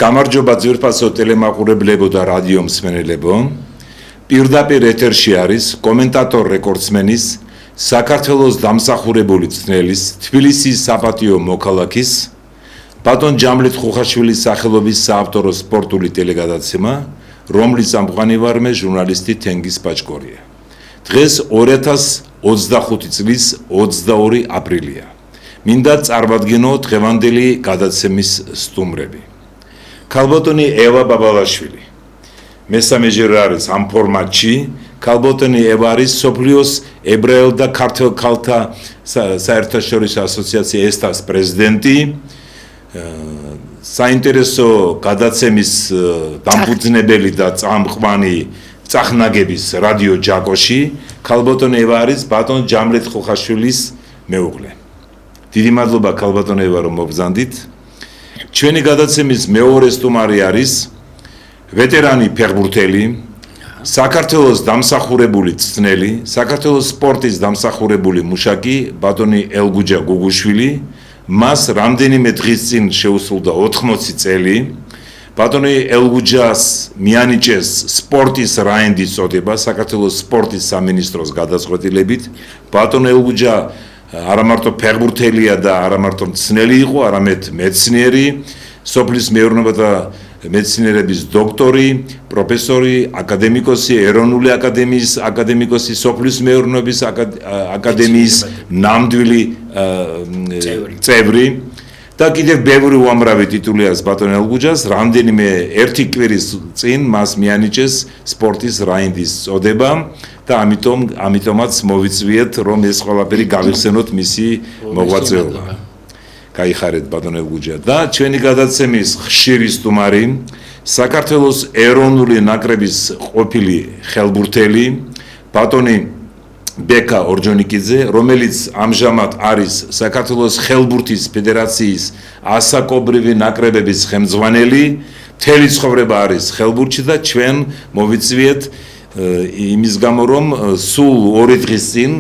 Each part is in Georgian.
გამარჯობა ძვირფასო ტელემაყურებლებო და რადიო მსმენელებო. პირდაპირ ეთერში არის კომენტატორ რეკორდსმენის, საქართველოს დამსახურებული წნელის, თბილისის საპატიო მოქალაქის, ბატონ ჯამლეთ ხუხაშვილის სახელობის საავტორო სპორტული ტელეგადაცემა, რომლის წამყვანი ვარ მე ჟურნალისტი თენგიზ ბაჭკორია. დღეს 2025 წლის 22 აპრილია. მინდა წარმოვადგინო დღევანდელი გადაცემის სტუმრები. ქალბატონი ევა ბაბალაშვილი. მესამეჯერ არის ამ ფორმატში. ქალბატონი ევა არის სოფლიოს ებრაელ და ქართველ ქალთა საერთაშორისო ასოციაციის ესტას პრეზიდენტი. საინტერესო გადაცემის დამფუძნებელი და წამყვანი წახნაგების რადიო ჯაკოში. ქალბატონი ევა არის ბატონ ჯამლეთ ხუხაშვილის მეუღლე. დიდი მადლობა ქალბატონ ევა რომ მობრძანდით. ჩვენი გადაცემის მეორე სტუმარი არის ვეტერანი ფეხბურთელი, საქართველოს დამსახურებული წნელი, საქართველოს სპორტის დამსახურებული მუშაკი ბატონი ელგუჯა გუგუშვილი. მას რამდენიმე დღის წინ შეუსრულდა 80 წელი. ბატონი ელგუჯას მიანიჭეს სპორტის რაინდის წოდება საქართველოს სპორტის სამინისტროს გადაწყვეტილებით. ბატონ ელგუჯა არა მარტო ფეხბურთელია და არა მარტო მცნელი იყო, არამედ მეცნიერი, სოფლის მეურნეობა და მეცნიერების დოქტორი, პროფესორი, აკადემიკოსი, ეროვნული აკადემიის აკადემიკოსი, სოფლის მეურნეობის აკადემიის ნამდვილი წევრი და კიდევ ბევრი უამრავი ტიტული აქვს ბატონ ელგუჯას. რამდენიმე ერთი კვირის წინ მას მიანიჭეს სპორტის რაინდის წოდება და ამიტომაც მოვიწვიეთ რომ ეს ყველაფერი გავიხსენოთ მისი მოღვაწეობა. გაიხარეთ ბატონ ელგუჯა და ჩვენი გადაცემის ხშირი სტუმარი საქართველოს ეროვნული ნაკრების ყოფილი ხელბურთელი ბატონი ბეკა ორჯონიკიძე, რომელიც ამჟამად არის საქართველოს ხელბურთის ფედერაციის ასაკობრივი ნაკრებების ხელმძღვანელი. მთელი ცხოვრება არის ხელბურთში და ჩვენ მოვიწვიეთ იმის გამო რომ სულ 2 დღის წინ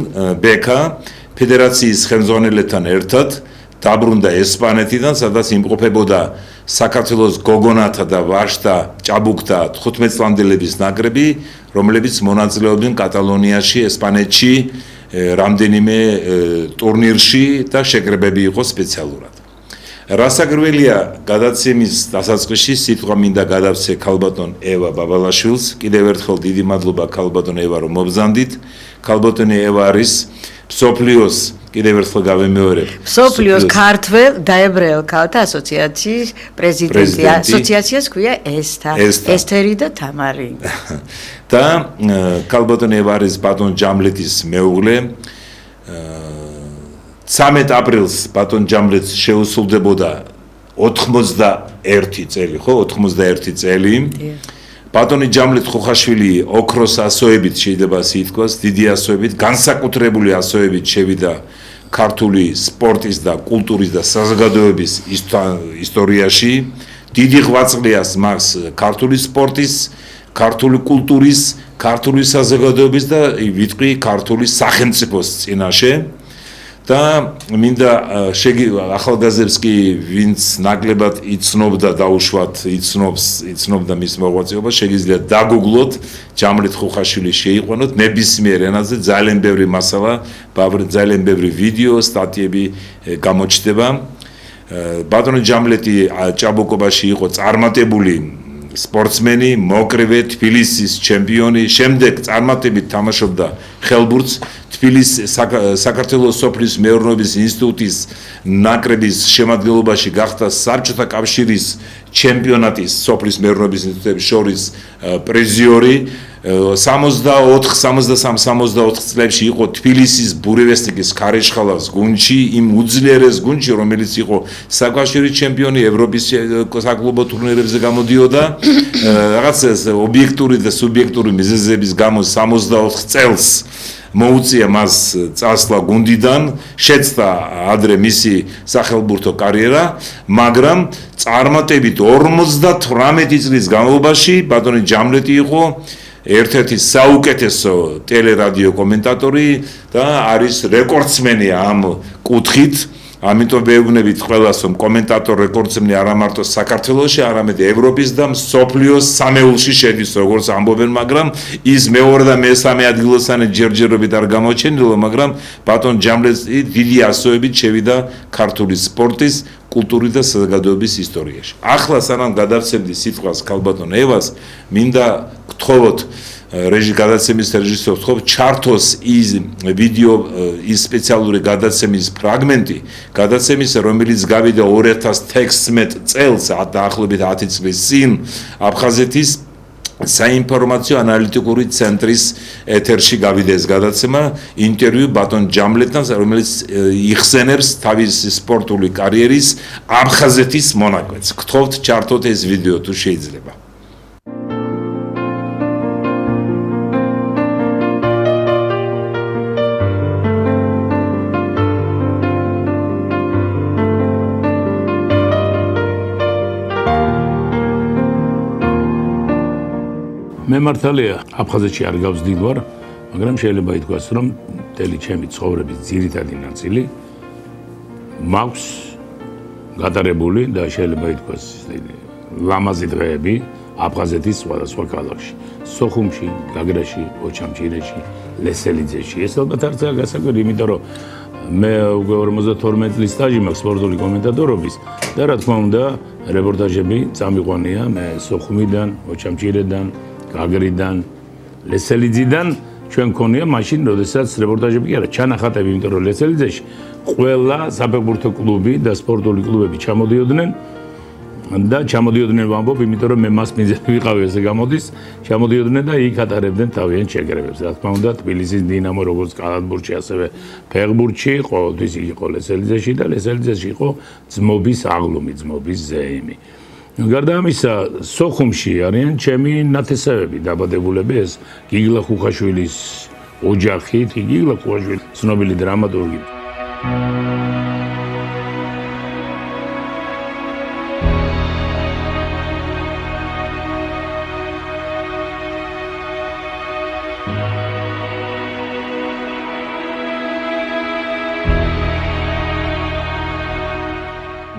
ბეკა ფედერაციის ხელმძღვანელთან ერთად დაბრუნდა ესპანეთიდან, სადაც იმყოფებოდა საქართველოს გოგონათა და ვაჟთა ჭაბუკთა 15 წლამდელების ნაკრები, რომლებიც მონაწილეობდნენ კატალონიაში, ესპანეთში რამდენიმე ტურნირში და შეკრებები იყო სპეციალურად. რასაკვირველია გადაცემის დასაწყისში სიტყვა მინდა გადავცე ქალბატონ ევა ბაბალაშვილს. კიდევ ერთხელ დიდი მადლობა ქალბატონ ევა რომ მობრძანდით. ქალბატონი ევა არის მსოფლიოს კიდევ ერთხელ გავემეორებ. მსოფლიოს ქართველ და ებრაელ ქალთა ასოციაციის პრეზიდენტი. ასოციაციას ქვია ესთა. ესთერი და თამარი. და ქალბატონი ევა არის ბატონ ჯამლეთის მეუღლე. 13 აპრილს ბატონ ჯამლეთს შეუსრულდებოდა 81 წელი, ხო? 81 წელი. ბატონი ჯამლეთ ხუხაშვილი ოქროს ასოებით შეიძლება ასე ითქვას, დიდი ასოებით, განსაკუთრებული ასოებით შევიდა ქართული სპორტის და კულტურის და საზოგადოების ისტორიაში. დიდი ღვაწლია მას ქართული სპორტის, ქართული კულტურის, ქართული საზოგადოების და ვიტყვი ქართული სახელმწიფოს წინაშე. და მინდა ახალგაზრდებს კი ვინც ნაკლებად იცნობდა დაუშვათ იცნობდა მის მოღვაწეობას შეგიძლიათ დაგუგლოთ ჯამლეთ ხუხაშვილი შეიყვანოთ ნებისმიერ ენაზე ძალიან ბევრი მასალა ძალიან ბევრი ვიდეო სტატიები გამოჩნდება ბატონი ჯამლეთი ჭაბუკობაში იყო წარმატებული სპორტსმენი, მოკრებე, თბილისის ჩემპიონი, შემდეგ წარმატებით თამაშობდა ხელბურთს, თბილისის საქართველოს სოფლის მეურნეობის ინსტიტუტის ნაკრების შემადგენლობაში გახდა საბჭოთა კავშირის ჩემპიონატის სოფლის მეურნეობის ინსტიტუტების შორის პრიზიორი. 63-64 წლებში იყო თბილისის ბურევესტიკის ქარეშხალას გუნდში, იმ უძლიერეს გუნდში, რომელიც იყო საკავშირი ჩემპიონი, ევროპის საკლუბო ტურნირებზე გამოდიოდა. რაღაც ობიექტური და სუბიექტური მიზეზების გამო 64 წელს მოუწია მას წასვლა გუნდიდან, შეცდა ადრე მისი სახელმწიფო კარიერა, მაგრამ წარმატებით 58 წლის განმავლობაში ბატონი ჯამლეთი იყო ერთ-ერთი საუკეთესო ტელერადიო კომენტატორი და არის რეკორდსმენი ამ კუთხით ამიტომ ვეუბნებით ყველას, რომ კომენტატორ რეკორდსმენი არა მარტო საქართველოში, არამედ ევროპის და მსოფლიოს სამეულში შედის, როგორც ამბობენ, მაგრამ ის მეორე და მესამე ადგილოსანი ჯერჯერობით არ გამოჩენილა, მაგრამ ბატონ ჯამრეთი დიდი ასოებით შევიდა ქართული სპორტის, კულტურის და საზოგადოების ისტორიაში. ახლა სანამ გადავცემდი სიტყვას ქალბატონ ევას, მინდა გთხოვოთ გადაცემის რეჟისორს ვთხოვ ჩართოს ის ვიდეო ის სპეციალური გადაცემის ფრაგმენტი, გადაცემის რომელიც გავიდა 2016 წელს, დაახლოებით 10 წლის წინ აფხაზეთის საინფორმაციო ანალიტიკური ცენტრის ეთერში გავიდა ეს გადაცემა, ინტერვიუ ბატონ ჯამლეთთან, რომელიც იხსენებს თავისი სპორტული კარიერის აფხაზეთის მონაკვეთს. გთხოვთ ჩართოთ ეს ვიდეო თუ შეიძლება. მე მართალია აფხაზეთში არ გავზრდილ ვარ, მაგრამ შეიძლება ითქვას, რომ მთელი ჩემი ცხოვრების ძირითადი ნაწილი მაქვს გატარებული და შეიძლება ითქვას ლამაზი დღეები აფხაზეთის სხვადასხვა ქალაქში, სოხუმში, გაგრაში, ოჩამჩირეში, ლესელიძეში. ეს ალბათ არცაა გასაკვირი, იმიტომ რომ მე უკვე 52 წლის სტაჟი მაქვს სპორტული კომენტატორობის და რა თქმა უნდა, რეპორტაჟები წამიყვანია მე სოხუმიდან, ოჩამჩირედან, გაგრიდან, ლესელიძიდან ჩვენ მქონია მაშინ, როდესაც რეპორტაჟები კი არა, ჩანახატები, იმიტომ რომ ლესელიძეში ყველა საფეხბურთო კლუბი და სპორტული კლუბები ჩამოდიოდნენ და ჩამოდიოდნენ ვამბობ, იმიტომ რომ მე მასპინძელი ვიყავი, ესე გამოდის, ჩამოდიოდნენ და იქ ატარებდნენ თავიანთ შეკრებებს. რა თქმა უნდა, თბილისის დინამო როგორც კალათბურთში, ასევე ფეხბურთში ყოველთვის იყო ლესელიძეში და ლესელიძეში იყო ძმობის აღლუმი, ძმობის ზეიმი. გარდა ამისა, სოხუმში არიან ჩემი ნათესავები დაბადებულები, ეს გიგლა ხუხაშვილის ოჯახი, გიგლა ხუხაშვილი ცნობილი დრამატურგი.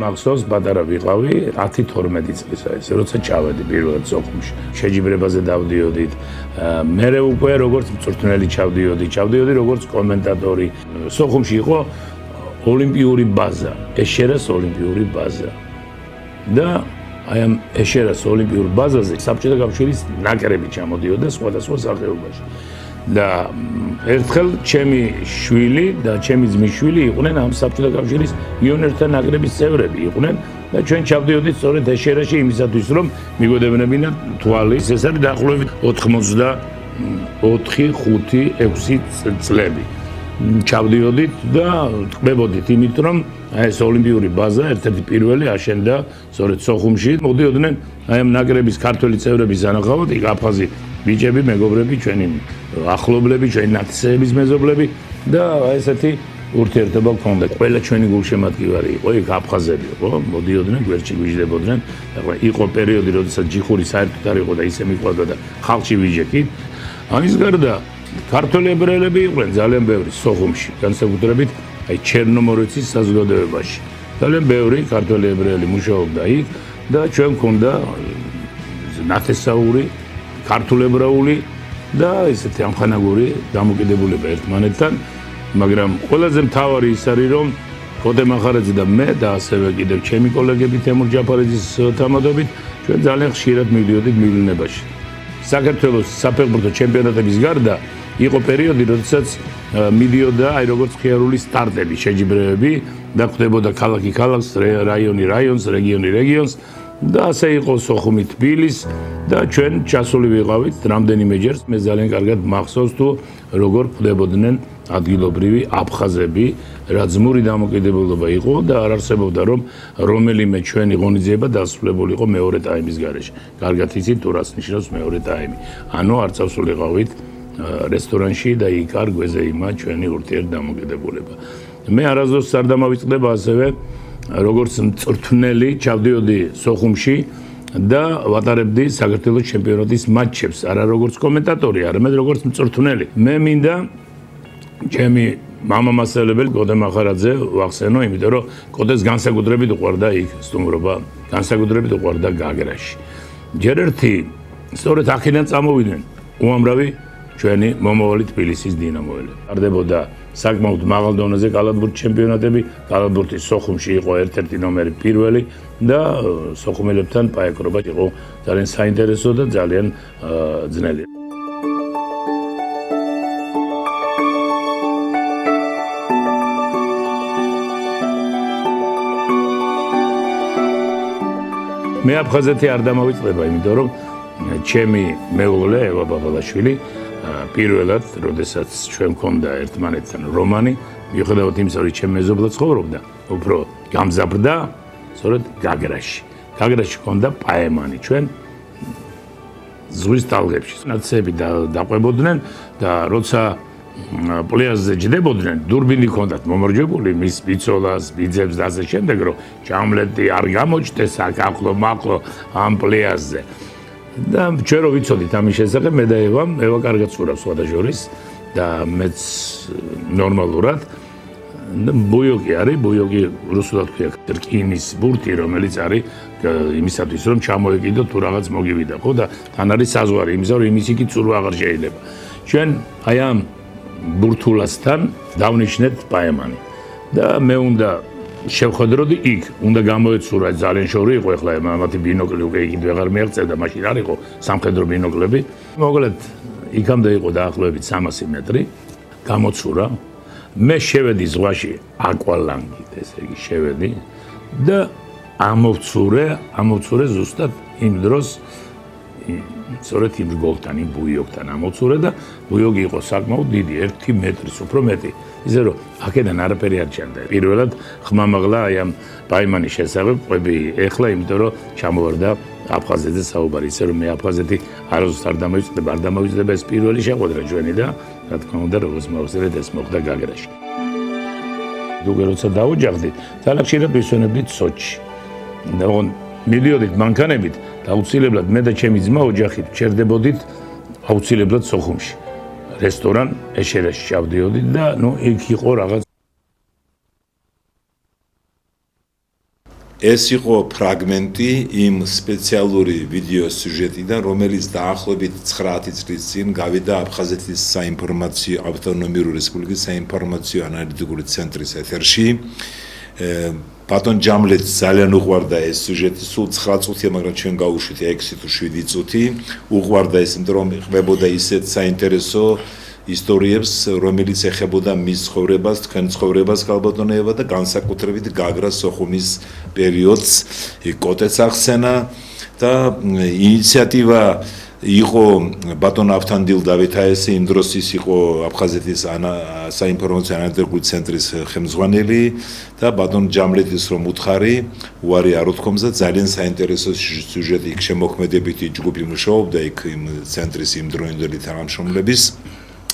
მახსოვს პატარა ვიყავი 10-12 წლისა ეს როცა ჩავედი პირველად სოხუმში შეჯიბრებაზე დავდიოდით მერე უკვე როგორც მწვრთნელი ჩავდიოდი როგორც კომენტატორი სოხუმში იყო ოლიმპიური ბაზა ეშერას ოლიმპიური ბაზა და აი ამ ეშერას ოლიმპიურ ბაზაზე საბჭოთა კავშირის ნაკრები ჩამოდიოდა სხვადასხვა სახეობაში და ერთხელ ჩემი შვილი და ჩემი ძმისშვილი იყვნენ ამ საბჭოთა კავშირის იონერთა ნაკრების წევრები იყვნენ და ჩვენ ჩავდიოდით სწორედ ეშერაში იმისათვის რომ მიგვედებინებინათ თვალი ეს არის დაახლოებით 84-5-6 წლები ჩავდიოდით და ტყბებოდით იმით რომ ეს ოლიმპიური ბაზა ერთ-ერთი პირველი აშენდა სწორედ სოხუმში მოდიოდნენ აი ამ ნაკრების ქართველი წევრების სანახავად იქ აფხაზი ბიჭები მეგობრები ჩვენი ახლობლები ჩვენი ნათესების მეზობლები და ესეთი ურთიერთობა გქონდა ყველა ჩვენი გულშემატკივარი იყო იქ აფხაზები ხო მოდიოდნენ გვერდში გვიждდებოდნენ და იყო პერიოდი როდესაც ჯიხური საერთოდ არ იყო და ისე მიყვარდა და ხალხში ვიჯექით ამის გარდა ქართველი ებრაელები იყვნენ ძალიან ბევრი სოხუმში განსაკუთრებით აი ჩერნომორეცის საზოგადოებაში ძალიან ბევრი ქართველი ებრაელი მუშაობდა იქ და ჩვენ მქონდა ნათესაური ქართულებრაული და ესეთი ამხანაგური დამოკიდებულება ერთმანეთთან, მაგრამ ყველაზე მთავარი ის არის, რომ ხოდე მახარაძე და მე და ასევე კიდევ ჩემი კოლეგები თემურ ჯაფარიძის თამადობით ჩვენ ძალიან ხშირად მივდიოდით მივლინებაში. საქართველოს საფეხბურთო ჩემპიონატების გარდა იყო პერიოდი, როდესაც მიდიოდა აი როგორც ხიარული სტარტები, შეჯიბრებები და ხდებოდა ქალაქი ქალაქს, რაიონი რაიონს, რეგიონი რეგიონს და ასე იყო სოხუმი თბილის და ჩვენ ჩასული ვიყავით რამდენიმეჯერ მე ძალიან კარგად მახსოვს თუ როგორ ხდებოდნენ ადგილობრივი აფხაზები რა ძმური დამოკიდებულება იყო და არ არსებობდა რომ რომელიმე ჩვენი ღონისძიება დასრულებული იყო მეორე ტაიმის გარეშე კარგად იცით თუ რას ნიშნავს მეორე ტაიმი ანუ არ წავსულიყავით რესტორანში და იქ არ გვეზეიმა ჩვენი ურთიერთდამოკიდებულება მე არასდროს არ დამავიწყდება ასევე როგორც მწვრთნელი ჩავდიოდი სოხუმში და ვატარებდი საქართველოს ჩემპიონატის მატჩებს არა როგორც კომენტატორი არამედ როგორც მწვრთნელი მე მინდა ჩემი მამამასწავლებელი კოტე მახარაძე ვახსენო, იმიტომ რომ კოტეს განსაკუთრებით უყვარდა იქ სტუმრობა, განსაკუთრებით უყვარდა გაგრაში. ჯერ ერთი სწორედ აქედან წამოვიდნენ უამრავი ჩვენი მომავალი თბილისის დინამოელები. ტარდებოდა საკმაოდ მაღალ დონეზე კალათბურთის ჩემპიონატები, კალათბურთის სოხუმში იყო ერთ-ერთი ნომერი პირველი და სოხუმელებთან პაეკრობა იყო ძალიან საინტერესო და ძალიან ძნელი. მე აფხაზეთი არ დამოვიწყდება, იმიტომ რომ ჩემი მეუღლე ევა ბაბალაშვილი პირველად, როდესაც ჩვენ მქონდა ერთმანეთთან რომანი, მიუხედავად იმისა, რომ ჩემი მეზობლა ცხოვრობდა, უფრო გამზაბდა, სწორედ გაგრაში. გაგრაში მქონდა პაემანი, ჩვენ ზღვის ტალღებში. ნაცები დაყვებოდნენ და როცა პლეაზზე ჯდებოდნენ, დურბინი ჰქონდათ მომარჯვებული მის ბიცოლას, ბიძებს და ასე შემდეგ, რომ ჯამლეტი არ გამოჩნდეს აქ ახლო-მახლო ამ პლეაზზე. და ჩვენ რო ვიცოდით ამის შესახებ, მე და ევა კარგად ცურავს სხვადასხვა და მეც ნორმალურად. ბუიოკი არის, ბუიოკი რუსულად ქვია რკინის ბურთი, რომელიც არის იმისათვის, რომ ჩამოეკიდო თუ რაღაც მოგივიდა, ხო და თან არის საზღვარი, იმისა რომ იმის იქით ცურვა აღარ შეიძლება. ჩვენ აი ამ ბურთულასთან დავნიშნეთ პაემანი და მე უნდა შევხედროდი იქ, უნდა გამოეცურა ძალიან შორი იყო, ეხლა მათი ბინოკლი უკვე იქ ვეღარ მიაღწევდა, მაშინ არ იყო სამხედრო ბინოკლები. მოკლედ იქამდე იყო დაახლოებით 300 მეტრი, გამოცურა. მე შევედი ზღვაში აკვალანგით, ესე იგი შევედი და ამოვცურე ზუსტად იმ დროს სწორედ იმ გოლთან, იმ ბუიოკთან ამოვცურე და ბუიოკი იყო საკმაოდ დიდი, 1 მეტრის უფრო მეტი. ისე რომ აქედან არაფერი არ ჩანდა. პირველად ხმამაღლა აი ამ პაემანის შესახებ ყვები ეხლა, იმიტომ რომ ჩამოვარდა აფხაზეთზე საუბარი, ისე რომ მე აფხაზეთი არასდროს არ დამოვიწყდება ეს პირველი შეხვედრა ჩვენი და რა თქმა უნდა, როგორც მოვსწრეთ, ეს მოხდა გაგრაში. უკვე როცა დაუჯახდით, ძალიან ხშირად ვისვენებდით სოჩში. და მიდიოდით მანქანებით და აუცილებლად მე და ჩემი ძმა ოჯახით ჩერდებოდით აუცილებლად სოხუმში. რესტორან ეშერაში ჩავდიოდით და იქ იყო რაღაც. ეს იყო ფრაგმენტი იმ სპეციალური ვიდეო სიუჟეტიდან, რომელიც დაახლოებით 9 წლის წინ გავიდა აფხაზეთის საინფორმაციო ავტონომიური რესპუბლიკის საინფორმაციო ანალიტიკური ცენტრის ეთერში. ბატონ ჯამლეტს ძალიან უყვარდა ეს სიუჟეტი, სულ 9 წუთია, მაგრამ ჩვენ გავუშვით 6 თუ 7 წუთი. უყვარდა ეს, იმიტომ რომ ხდებოდა ისეთ საინტერესო ისტორიებს, რომელიც ეხებოდა მის ცხოვრებას, თქვენ ცხოვრებას ქალბატონეობა და განსაკუთრებით გაგრა სოხუმის პერიოდს, კოტეც ახსენა და ინიციატივა იყო ბატონ ავთანდილ დავითაესი, იმ დროს ის იყო აფხაზეთის საინფორმაციო ანალიტიკური ცენტრის ხელმძღვანელი და ბატონ ჯამლეტის რომ უთხარი, უარი არ უთქვამს და ძალიან საინტერესო სიუჟეტი იქ შემოქმედებითი ჯგუფი მუშაობდა იქ იმ ცენტრის იმდროინდელი თანამშრომლების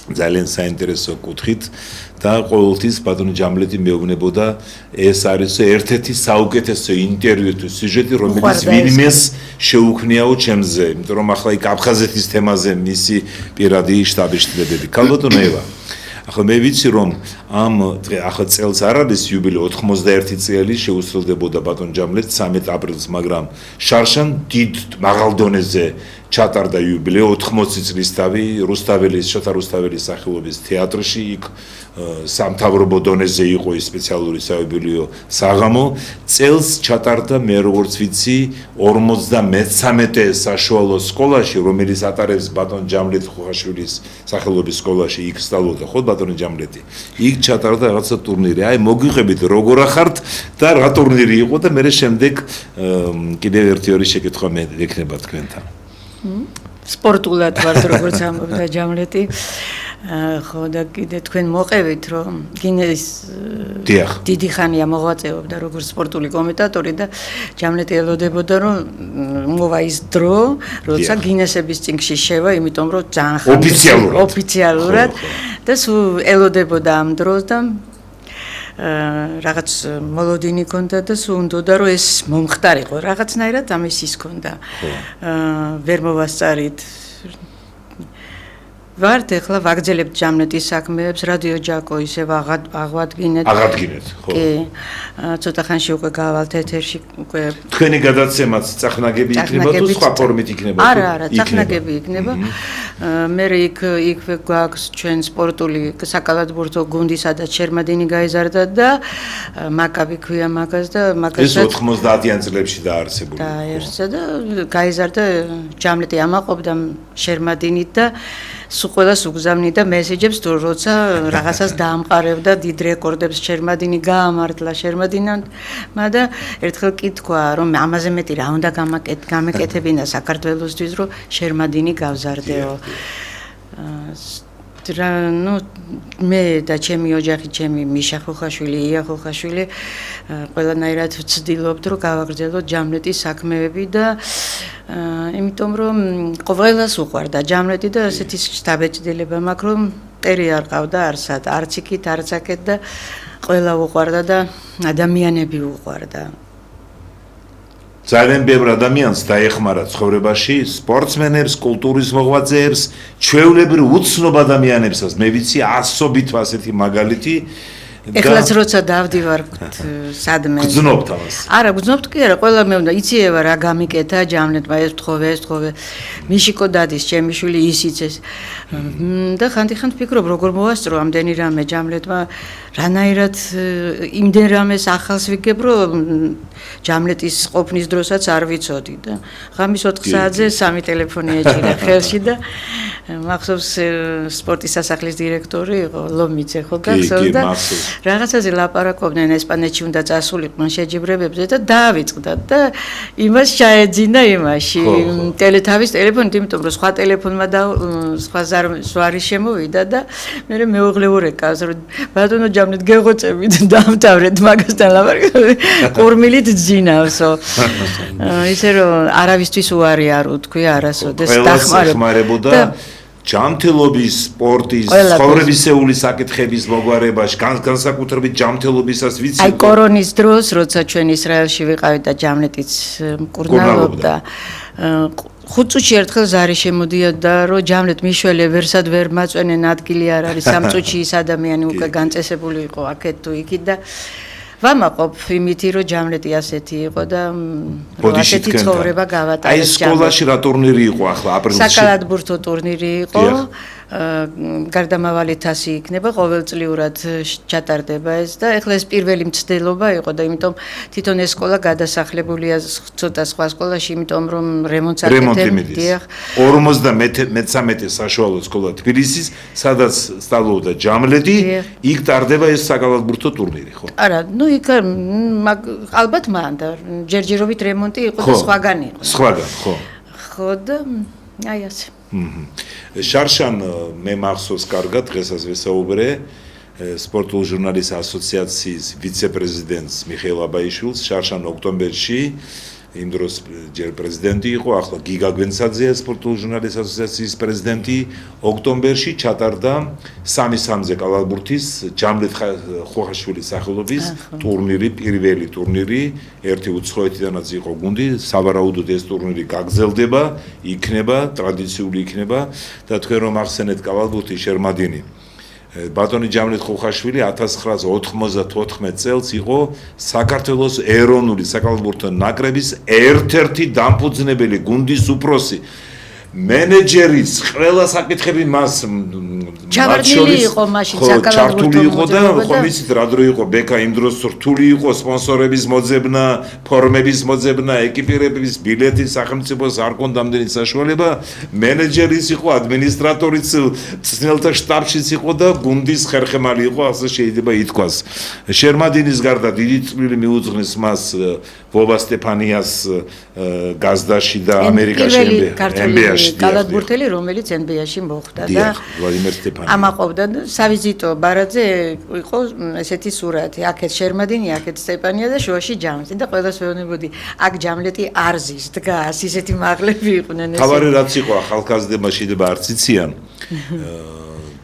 ძალიან საინტერესო კუთხით და ყოველთვის ბატონ ჯამლეტი მეუბნებოდა ეს არის ერთ-ერთი საუკეთესო ინტერვიუ თუ სიუჟეტი რომელიც ვინმეს შეუქმნიაო ჩემზე, იმიტომ რომ ახლა იქ აფხაზეთის თემაზე მისი პირადი შტაბის ჩნდებები. ქალბატონევა, ახლა მე ვიცი რომ ამ ახლა წელს არ არის იუბილე 91 წელი შეუსრულდებოდა ბატონ ჯამლეტს 13 აპრილს, მაგრამ შარშან დიდ მაღალ დონეზე ჩატარდა იუბილე 80 წლის თავი რუსთაველის შოთა რუსთაველის სახელობის თეატრში, იქ სამთავრობო დონეზე იყო ის სპეციალური საიუბილეო საღამო. წელს ჩატარდა მე როგორც ვიცი 53-ე საშუალო სკოლაში, რომელიც ატარებს ბატონ ჯამლეტ ხუხაშვილის სახელობის სკოლაში, იქ სწავლობდა ხო ბატონი ჯამლეტი. იქ ჩატარდა რაღაცა ტურნირი. აი მოგიყვებით როგორ ახართ და რა ტურნირი იყო და მე შემდეგ კიდევ ერთი შეკითხვა მე ვექნება თქვენთან. სპორტულად ვართ როგორც ამბობდა ჯამლეტი. ხო და კიდე თქვენ მოყევით რომ გინეს დიდი ხანია მოღვაწეობდა როგორც სპორტული კომენტატორი და ჯამლეტი ელოდებოდა რომ მოვა ის დრო, როცა გინესების წიგნში შევა, იმიტომ რომ ძალიან ოფიციალურად და სულ ელოდებოდა ამ დროს და რაღაც მოლოდინი ქონდა და სულ უნდა რომ ეს მომხდარიყო, რაღაცნაირად ამის ის ქონდა. ვერ მოვასწარით ვართ, ეხლა ვაგრძელებთ ჯამლეთის საქმეებს, რადიო ჯაკო ისევ აღვადგინეთ. აღადგინეთ, ხო. კი. ცოტა ხანში უკვე გავალთ ეთერში, უკვე თქვენი გადაცემაც წახნაგები იქნება თუ სხვა ფორმით იქნება? არა, წახნაგები იქნება. მე იქ გვაქვს ჩვენ სპორტული საკალათბურთო გუნდი, სადაც შერმადინი გაიზარდა და მაკაბი ქვია მაგას და მაგასაც 90-იან წლებში დაარსებული. დაერსა და გაიზარდა ჯამლეთი ამაყობდა შერმადინით და სულ ყველას უგზავნიდა მესეჯებს თუ როცა რაღაცას დაამყარებდა დიდ რეკორდებს შერმადინი გაამართლა შერმადინმა და ერთხელ კი თქვა რომ ამაზე მეტი რა უნდა გამეკეთებინა საქართველოსთვის რომ შერმადინი გავზარდეო. ну მე და ჩემი ოჯახი, ჩემი მიშა ხოხაშვილი, ია ხოხაშვილი ყველანაირად ვცდილობთ რომ გავაგრძელოთ ჯამლეთის საქმეები და იმიტომ რომ ყოველას უყვარდა ჯამლეთი და ასეთი შთაბეჭდილება მაქვს რომ ტერი არ ყავდა არსად, არც იქით, არც აქეთ და ყველა უყვარდა და ადამიანები უყვარდა. ძალიან ბევრ ადამიანს დაეხმარა ცხოვრებაში, სპორტსმენებს, კულტურის მოღვაწეებს, ჩვეულებრივ უცნობ ადამიანებსაც. მე ვიცი ასობით ასეთი მაგალითი. ეხლაც როცა დავდივარ სადმე. გძნობთ ამას. არა, გძნობთ კი არა, ყველა მე უნდა იციება რა გამიკეთა ჯამლეთმა, ეს თხოვე. მიშიკო დადის, ჩემი შვილი ისიც და ხანტი-ხანტ ვფიქრობ, როგორ მოვასწრო ამდენი რამე ჯამლეთმა, რანაირად იმდენ რამეს ახალს ვიგებ, რომ ჯამლეთის ყოფნის დროსაც არ ვიცოდი და ღამის 4 საათზე 3 ტელეფონი ეჭირა ხელში და მახსოვს სპორტის სასახლის დირექტორი იყო ლომიძე ხო გახსოვს და რაღაცაზე ლაპარაკობდნენ ესპანეთში უნდა წასულიყვნენ შეჯიბრებებზე და დაავიწყდა და იმას ჩაეძინა იმაში ტელეთავის ტელეფონით იმიტომ რომ სხვა ტელეფონმა და სხვა ზარი შემოვიდა და მე მეუღლე ურეკავს რომ ბატონო ჯამლეთ გეღოწებით დამთავრეთ მაგასთან ლაპარაკობ ყურმილით ძინავსო ისე რომ არავისთვის უარი არ უთქვი არასოდეს დახმარებოდა ჯამთელობის, სპორტის, ცხოვრებისეული საკითხების მოგვარებაში, განსაკუთრებით ჯამთელობისას ვიცი. აი კორონის დროს, როცა ჩვენ ისრაელში ვიყავით და ჯამლეთიც მკურნალობდა, 5 წუთში ერთხელ ზარი შემოდიოდა, რომ ჯამლეთ მიშველე ვერსად ვერ მაწვენენ ადგილი არ არის, 3 წუთში ის ადამიანი უკვე განწესებული იყო აქეთ თუ იქით და ვამაყობ იმითი რომ ჯამლეთი ასეთი იყო და ასეთი ცხოვრება გავატარეთ. აი სკოლაში რა ტურნირი იყო ახლა აპრილში? საკალათბურთო ტურნირი იყო. გარდამავალი თასი იქნება ყოველწლიურად ჩატარდება ეს და ეხლა ეს პირველი მცდელობა იყო და იმიტომ თვითონ ეს სკოლა გადასახლებულია ცოტა სხვა სკოლაში, იმიტომ რომ რემონტს აკეთებდა. 53 საშუალო სკოლა თბილისის, სადაც სწავლობდა ჯამლეთი, იქ ტარდება ეს საკალათბურთო ტურნირი, ხო? არა, ну იქ ალბათ მანდა ჯერჯერობით რემონტი იყო და სხვაგან იყო. სხვაგან, ხო. ხო და აი ასე. შარშან მე მახსოვს კარგად დღესაც ვესაუბრე სპორტულ ჟურნალის ასოციაციის ვიცე-პრეზიდენტს მიხეილ აბაიშვილს. შარშან ოქტომბერში იმ დროს ჯერ პრეზიდენტი იყო, ახლა გიგა გვენცაძეა სპორტულ ჟურნალის ასოციაციის პრეზიდენტი. ოქტომბერში ჩატარდა 3-3-ზე კალათბურთის ჯამლეთ ხოხაშვილის სახელობის ტურნირი, პირველი ტურნირი, ერთი უცხოეთიდანაც იყო გუნდი, სავარაუდოდ ეს ტურნირი გაგრძელდება, იქნება, ტრადიციული იქნება და თქვენ რომ ახსენეთ კალათბურთი შერმადინი. ბატონი ჯამლეთ ხოხაშვილი 1994 წელს იყო საქართველოს ეროვნული საკალათბურთო ნაკრების ერთ-ერთი დამფუძნებელი გუნდის უფროსი. მენეჯერის ყველა საკითხები მას ჩავარდნილი იყო მაშინ საკალათბურთო იყო და ხომ იცით რა დრო იყო ბექა იმ დროს რთული იყო სპონსორების მოძებნა, ფორმების მოძებნა, ეკიპირების ბილეთის სახელმწიფოს არ ჰქონდა ამდენი საშუალება. მენეჯერის იყო, ადმინისტრატორიც, მწვრთნელთა შტაბშიც იყო და გუნდის ხერხემალი იყო, ასე შეიძლება ითქვას. შერმადინის გარდა დიდი წვლილი მიუძღვის მას ვობა სტეფანიას გაზდაში და ამერიკაში NBA-ში კალათბურთელი, რომელიც NBA-ში მოხვდა და ვლადიმერ სტეფანია. ამაყობდა სავიზიტო ბარაძე იყო ესეთი სურათი, აქეთ შერმადინი, აქეთ სტეფანია და შუაში ჯამლეთი და ყველას ვეუბნებოდი, აქ ჯამლეთი არ ზის, დგას, ისეთი მაღლები იყვნენ ესე. თავარი რაც იყო ახალგაზრდება შეიძლება არც იციან.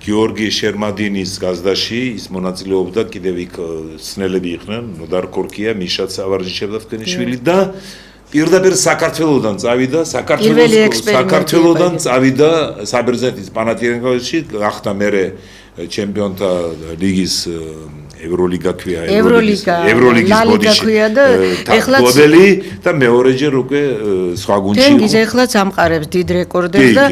გიორგი შერმადინის გაზდაში ის მონაწილეობდა, კიდევ იქ სნელები იყვნენ, ნოდარ კორკია, მიშა სავარჯიშევდა თქვენი შვილი და პირდაპირ საქართველოსდან წავიდა, საქართველოსდან წავიდა საბერძნეთის პანათინაიკოსში, გახდა მერე ჩემპიონთა ლიგის ევროლიგა ქვია, ევროლიგის ბოდიში და ეხლა და მეორეჯერ უკვე სხვა გუნდში იყო. თენგიზ ეხლაც ამყარებს დიდ რეკორდებს და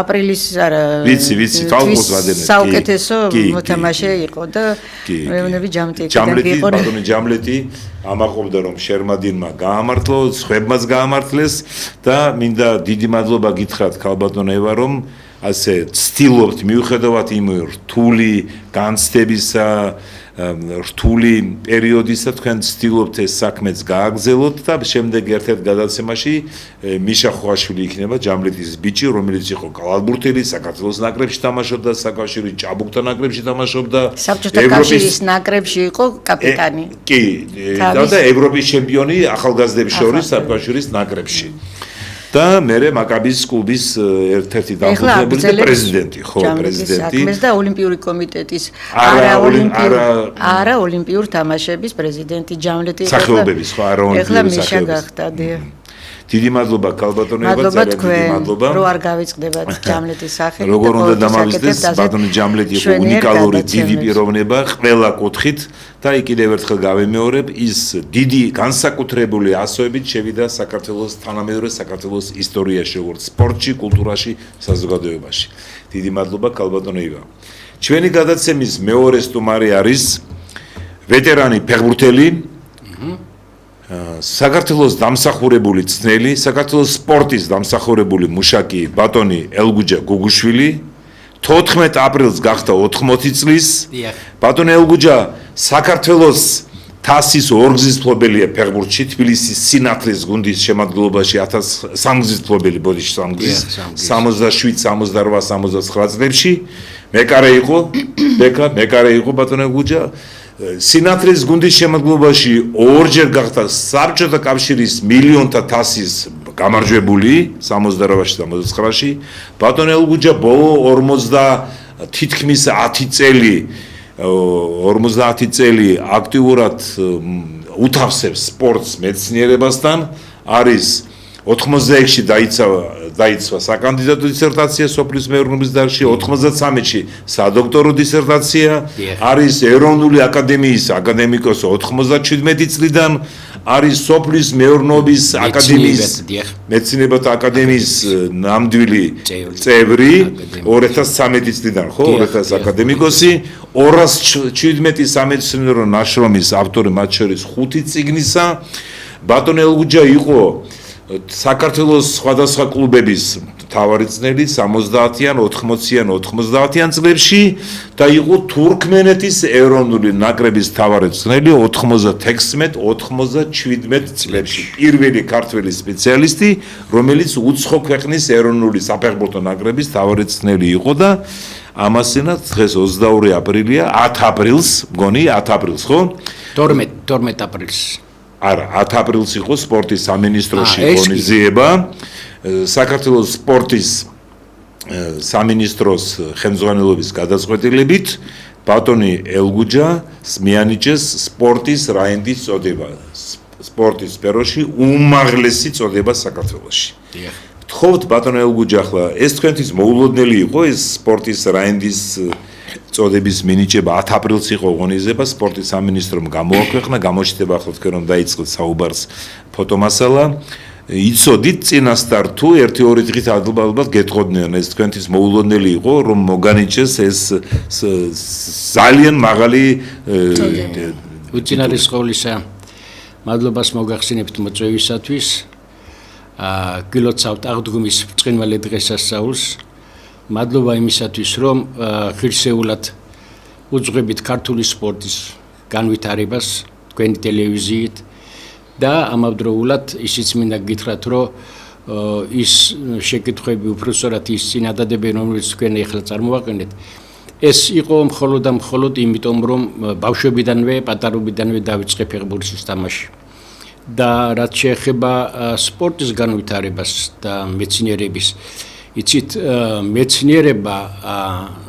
აპრილის არა ვიცი თვალყურს ვადენებ. საუკეთესო მოთამაშე იყო და მეუბნები ჯამლეტი ბატონი ჯამლეტი ამაყობდა რომ შერმადინმა გაამართლო, სხვებმაც გაამართლეს და მინდა დიდი მადლობა გითხრათ ქალბატონევა რომ ასე ცდილობთ მიუხედავად იმ რთული განცდებისა რთული პერიოდისა თქვენ ცდილობთ ეს საქმეც გააგრძელოთ და შემდეგ ერთ-ერთ გადაცემაში მიშა ხუაშვილი იქნება ჯამლეტის ბიჭი რომელიც იყო კალათბურთელი საქართველოს ნაკრებში თამაშობდა საკავშირი ჭაბუკთა ნაკრებში თამაშობდა საბჭოთა კავშირის ნაკრებში იყო კაპიტანი კი და ევროპის ჩემპიონი ახალგაზრდების შორის საკავშირის ნაკრებში და მერე მაკაბის კლუბის ერთ-ერთი დამფუძნებელი და პრეზიდენტი, ხო, პრეზიდენტი. და ოლიმპიური კომიტეტის არაოლიმპიურ თამაშების პრეზიდენტი ჯამლეტი სახეობების, ხო, არაოლიმპიური სახეობის. ეხლა მიშა გახდა, დიახ. დიდი მადლობა ქალბატონებად, ძალიან დიდი მადლობა. რო არ გავიწყდებათ ჯამლეტის სახელი. როგორ უნდა დამავიწყდეს ბატონი ჯამლეტი იყო უნიკალური დიდი პიროვნება ყველა კუთხით და კიდევ ერთხელ გავიმეორებ ის დიდი განსაკუთრებული ასოებით შევიდა საქართველოს თანამედროვე საქართველოს ისტორიაში როგორც სპორტში, კულტურაში, საზოგადოებაში. დიდი მადლობა ქალბატონევა. ჩვენი გადაცემის მეორე სტუმარი არის ვეტერანი ფეხბურთელი საქართველოს დამსახურებული წნელი, საქართველოს სპორტის დამსახურებული მუშაკი ბატონი ელგუჯა გუგუშვილი 14 აპრილს გახდა 80 წლის. ბატონი ელგუჯა საქართველოს თასის ორგზის მფლობელია ფეხბურთში, თბილისის სინათლის გუნდის შემადგენლობაში 1300 მფლობელი ბოდიში 67, 68, 69 წლებში. მეკარე იყო ბატონი ელგუჯა სინათლის გუნდის შემადგენლობაში ორჯერ გახდა საბჭოთა კავშირის მილიონთა თასის გამარჯვებული 68-ში და 69-ში. ბატონი ელგუჯა ბოლო 50 თითქმის 50 წელი აქტიურად უთავსებს სპორტს მეცნიერებასთან, არის 86-ში დაიცვა საკანდიდატო დისერტაცია სოფლის მეურნეობის დარგში, 93-ში სადოქტორო დისერტაცია, არის ეროვნული აკადემიის აკადემიკოსი 97 წლიდან, არის სოფლის მეურნეობის აკადემიის მეცნიერებათა აკადემიის ნამდვილი წევრი 2013 წლიდან, ხო, 2000 აკადემიკოსი, 217 სამეცნიერო ნაშრომის ავტორი, მათ შორის 5 წიგნისა. ბატონი ელგუჯა იყო საქართველოს სხვადასხვა კლუბების მთავარი წნელი 70-იან, 80-იან, 90-იან წლებში და იყო თურქმენეთის ეროვნული ნაკრების მთავარი წნელი 96-97 წლებში. პირველი ქართველი სპეციალისტი, რომელიც უცხო ქვეყნის ეროვნული საფეხბურთო ნაკრების მთავარი წნელი იყო და ამასენად დღეს 22 აპრილია, 10 აპრილს, მგონი 10 აპრილს, ხო? 12 აპრილს. არა, 10 აპრილს იყო სპორტის სამინისტროში ღონისძიება. საქართველოს სპორტის სამინისტროს ხელმძღვანელობის გადაწყვეტილებით ბატონი ელგუჯა მიანიჭეს სპორტის რაინდის წოდება. სპორტის სფეროში უმაღლესი წოდება საქართველოში. გთხოვთ ბატონი ელგუჯა, ახლა ეს თქვენთვის მოულოდნელი იყო ეს სპორტის რაინდის წოდების მინიჭება 10 აპრილს იყო ღონისძიება სპორტის სამინისტრომ გამოაქვეყნა, გამოჩნდება ახლა თქვენ რომ დაიწყოთ საუბარს ფოტომასალა. იცოდით წინასწარ თუ 1-2 დღით ალბათ გეტყოდნენ ეს თქვენთვის მოულოდნელი იყო რომ მოგანიჭეს ეს ძალიან მაღალი უწინარესყოლისა მადლობას მოგახსენებთ მოწვევისათვის. გილოცავთ აღდგომის ბრწყინვალე დღესასწაულს. მადლობა იმისათვის, რომ ღირსეულად უძღვებით ქართული სპორტის განვითარებას თქვენი ტელევიზიით და ამავდროულად ისიც მინდა გითხრათ, რომ ის შეკითხვები უბრალოდ ის წინადადებები, რომელიც თქვენ ახლა წარმოვაყენეთ, ეს იყო მხოლოდ იმიტომ, რომ ბავშვობიდანვე, პატარობიდანვე დავიწყე ფეხბურთის თამაში. და რაც შეეხება სპორტის განვითარებას და მეცნიერების იცით მეცნიერება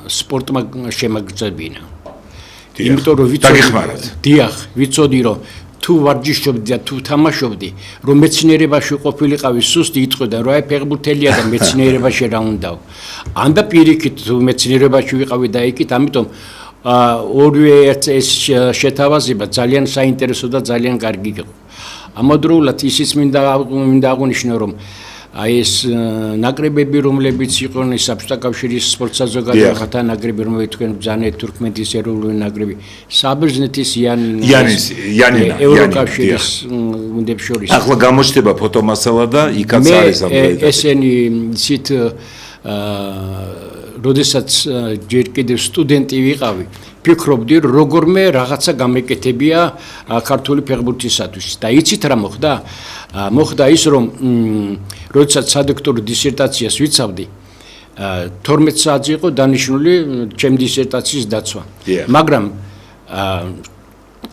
სპორტმა შემაგრძებინა. იმიტომ რომ ვიცოდი რომ თუ ვარჯიშობდი და თუ თამაშობდი, რომ მეცნიერებაში ყოფილიყავი სუსტი იტყვიდა, რომ აი ფეხბურთელია და მეცნიერებაში რა უნდაო. ან და პირიქით თუ მეცნიერებაში ვიყავი და იქით, ამიტომ ორივე ეს შეთავაზება ძალიან საინტერესო და ძალიან კარგი იყო. ამავდროულად ისიც მინდა აღვნიშნო, რომ აი ეს ნაკრებები, რომლებიც იყვნენ საბჭოთა კავშირის სპორტ საზოგადოებათა ნაკრები, რომელიც თქვენ ბრძანეთ თურქმეთის ეროვნული ნაკრები, საბერძნეთის იანინა ევროკავშირის გუნდებს შორის. ახლა გამოჩნდება ფოტომასალა და იქაც არის ამ მე ესენი ცით როდესაც ჯერ კიდევ სტუდენტი ვიყავი, ფიქრობდი, როგორმე რაღაცა გამეკეთებია ქართული ფეხბურთისათვის. და იცით რა მოხდა? მოხდა ის, რომ როდესაც სადოქტორო დისერტაციას ვიცავდი, 12 საათზე იყო დანიშნული ჩემი დისერტაციის დაცვა. მაგრამ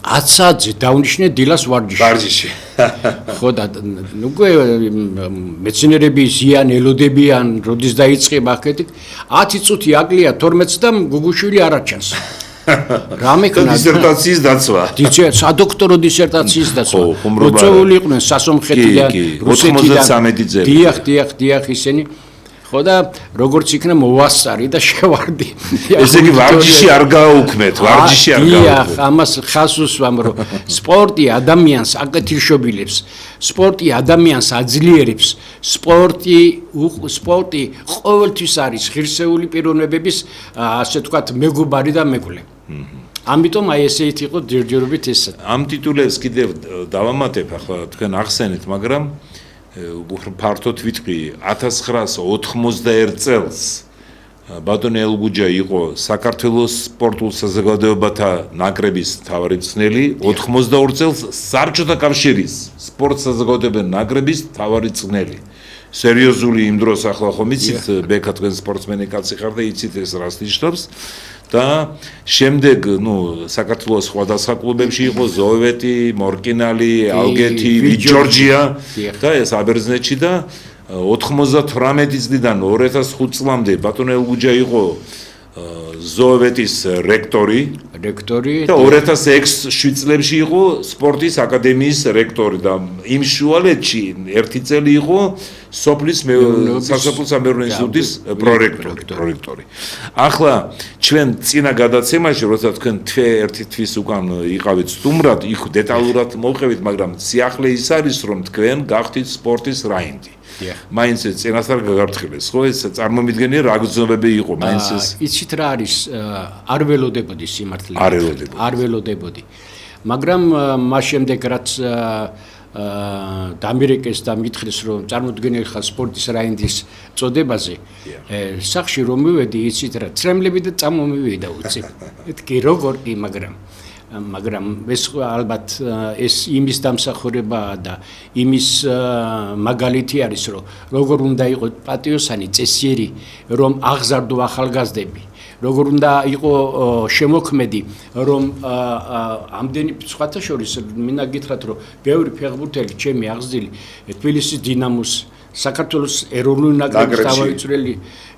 10 საათზე დავნიშნე დილას ვარჯიში. ხო და უკვე მეცნიერები ზიან ელოდებიან, როდის დაიწყება აქეთი 10 წუთი აკლია 12 და გუგუშვილი არ აჩანს. რამე ქნა დისერტაციის დაცვა. სადოქტორო დისერტაციის დაცვა. მოწვეული იყვნენ სასომხეთიდან, რუსეთიდან. დიახ, ისინი. ხო და როგორც იქნა მოვასწარი და შევარდი. ესე იგი ვარჯიში არ გააუქმეთ, დიახ, ამას ხას უსვამ, რომ სპორტი ადამიანს აკეთილშობილებს, სპორტი ადამიანს აძლიერებს, სპორტი ყოველთვის არის ღირსეული პიროვნებების, ასე ვთქვათ, მეგობარი და მეკვლე. ამიტომ აი ესეით იყო ჯერჯერობით ეს. ამ ტიტულებს კიდევ დავამატებ, ახლა თქვენ ახსენეთ, მაგრამ ფართოდ ვიტყვი 1991 წელს ბატონი ელგუჯა იყო საქართველოს სპორტულ საზოგადოებათა ნაკრების მთავარი მწვრთნელი, 92 წელს საბჭოთა კავშირის სპორტ საზოგადოებათა ნაკრების მთავარი მწვრთნელი. სერიოზული იმ დროს ახლა ხომ იცით, ბექა თქვენ სპორტსმენი კაცი ხარ და იცით ეს რას ნიშნავს. და შემდეგ, საქართველოს სხვადასხვა კლუბებში იყო ზოვეტი, მორკინალი, ალგეთი, ვიჯორჯია და ეს აბერძნეთში და 98 წლიდან 2005 წლამდე ბატონ ელგუჯა იყო ზოვეტის რექტორი და 2006 წლებში იყო სპორტის აკადემიის რექტორი და იმ შუალედში ერთი წელი იყო სოფლის სასოფლო სამეურნეო ინსტიტუტის პრორექტორი. ახლა ჩვენ წინა გადაცემაში, როცა თქვენ ერთი თვის უკან იყავით სტუმრად, იქ დეტალურად მოვყევით, მაგრამ სიახლე ის არის, რომ თქვენ გახდით სპორტის რაინდი. მაინც წინასწარ გაგართხილეს, ხო, ეს წარმომიდგენია რა გრძნობები იყო, მაინც ეს იცით რა არის, არ ველოდებოდი სიმართლე. არ ველოდებოდი. მაგრამ მას შემდეგ რაც დამირეკეს და მითხრეს, რომ წარმოუდგენელი ხარ სპორტის რაინდის წოდებაზე, სახში რომ მივედი, იცით რა, წრემლები და წამომივიდა უცებ. ეთქი როგორ კი, მაგრამ ეს ალბათ ეს იმის დამსახურებაა და იმის მაგალითი არის, რომ როგორ უნდა იყოს პატიოსანი წესიერი, რომ აღზარდო ახალგაზრდები, როგორ უნდა იყო შემოქმედი, რომ ამდენი სხვათა შორის მინდა გითხრათ, რომ ბევრი ფეხბურთელი ჩემი აღზრდილი თბილისის დინამოს, საქართველოს ეროვნული ნაკრების თავმჯდომარე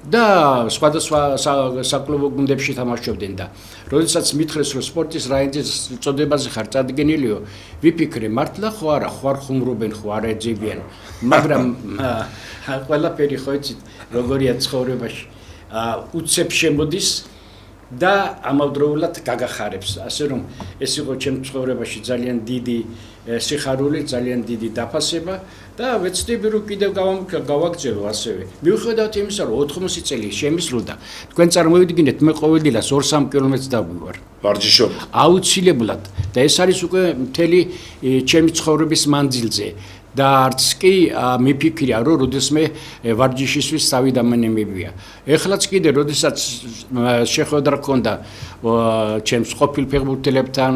და სხვადასხვა საკლუბო გუნდებში თამაშობდნენ და როდესაც მითხრეს, რომ სპორტის რაინდის წოდებაზე ხარ წარდგენილიო, ვიფიქრე, მართლა ხო არა, ხო არ ხუმრობენ, ხო არ ეძებიან, მაგრამ ყველაფერი ხო იცით, როგორია ცხოვრებაში, უცებ შემოდის და ამავდროულად გაგახარებს, ასე რომ ეს იყო ჩემ ცხოვრებაში ძალიან დიდი სიხარული, ძალიან დიდი დაფასება და ვეცდები, რომ კიდევ გავაგრძელო ასევე. მიუხედავად იმისა, რომ 80 წელი შემისრულდა, თქვენ წარმოვიდგინეთ, მე ყოველდღიას 2-3 კილომეტრს დავივარ. ვარჯიშობ. აუცილებლად და ეს არის უკვე მთელი ჩემი ცხოვრების მანძილზე. და არც კი მიფიქრია, რომ როდესმე ვარჯიშისთვის თავი დამანებებია. ეხლაც კიდე, როდესაც შეხვედრა ქონდა ჩემს ყოფილ ფეხბურთელებთან,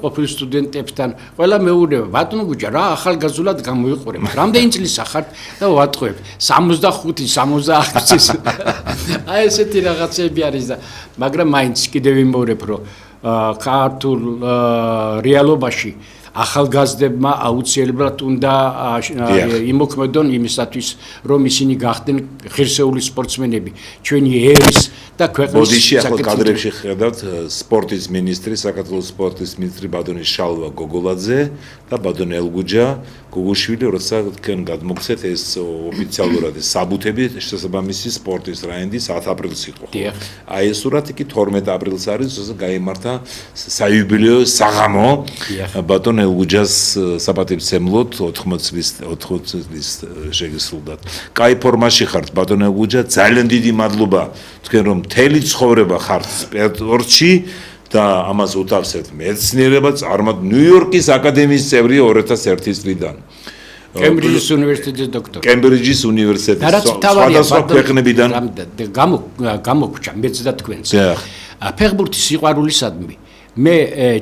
ყოფილ სტუდენტებთან, ყველა მეუბნება, ბატონო გუჯა, რა ახალგაზრდულად გამოიყურებ. რამდენი წლისა ხართ და ვატყუებ 65, 68 წლის. აი ესეთი რაღაცები არის და მაგრამ მაინც კიდე ვიმეორებ, რომ ქართულ რეალობაში ახალგაზრდებმა აუცილებლად უნდა იმოქმედონ იმისათვის, რომ ისინი გახდნენ ღირსეული სპორტსმენები, ჩვენი ერის და ქვეყნის ბოდიში ახლა კადრებში ხედავთ სპორტის მინისტრი, საქართველოს სპორტის მინისტრი ბატონი შალვა გოგოლაძე და ბატონი ელგუჯა გოგუშვილი, როცა თქვენ გადმოგცეთ ეს ოფიციალურად საბუთები შესაბამისი სპორტის რაინდის 10 აპრილს იყო. აი ეს სურათი კი 12 აპრილს არის, როცა გაიმართა საიუბილეო საღამო ბატონ ელგუჯას საპატივცემლოდ 80 წლის შეგესრულდათ. კაი ფორმაში ხართ ბატონ ელგუჯა, ძალიან დიდი მადლობა თქვენ რომ მთელი ცხოვრება ხართ სპორტში და ამას უთავსებთ მეცნიერება, წარმატ ნიუ-იორკის აკადემიის წევრი 2001 წლიდან. კემბრიჯის უნივერსიტეტის დოქტორი. კემბრიჯის უნივერსიტეტის სხვადასხვა ქვეყნებიდან გამოგჩა მეც და თქვენც. ფეხბურთის სიყვარულისადმი მე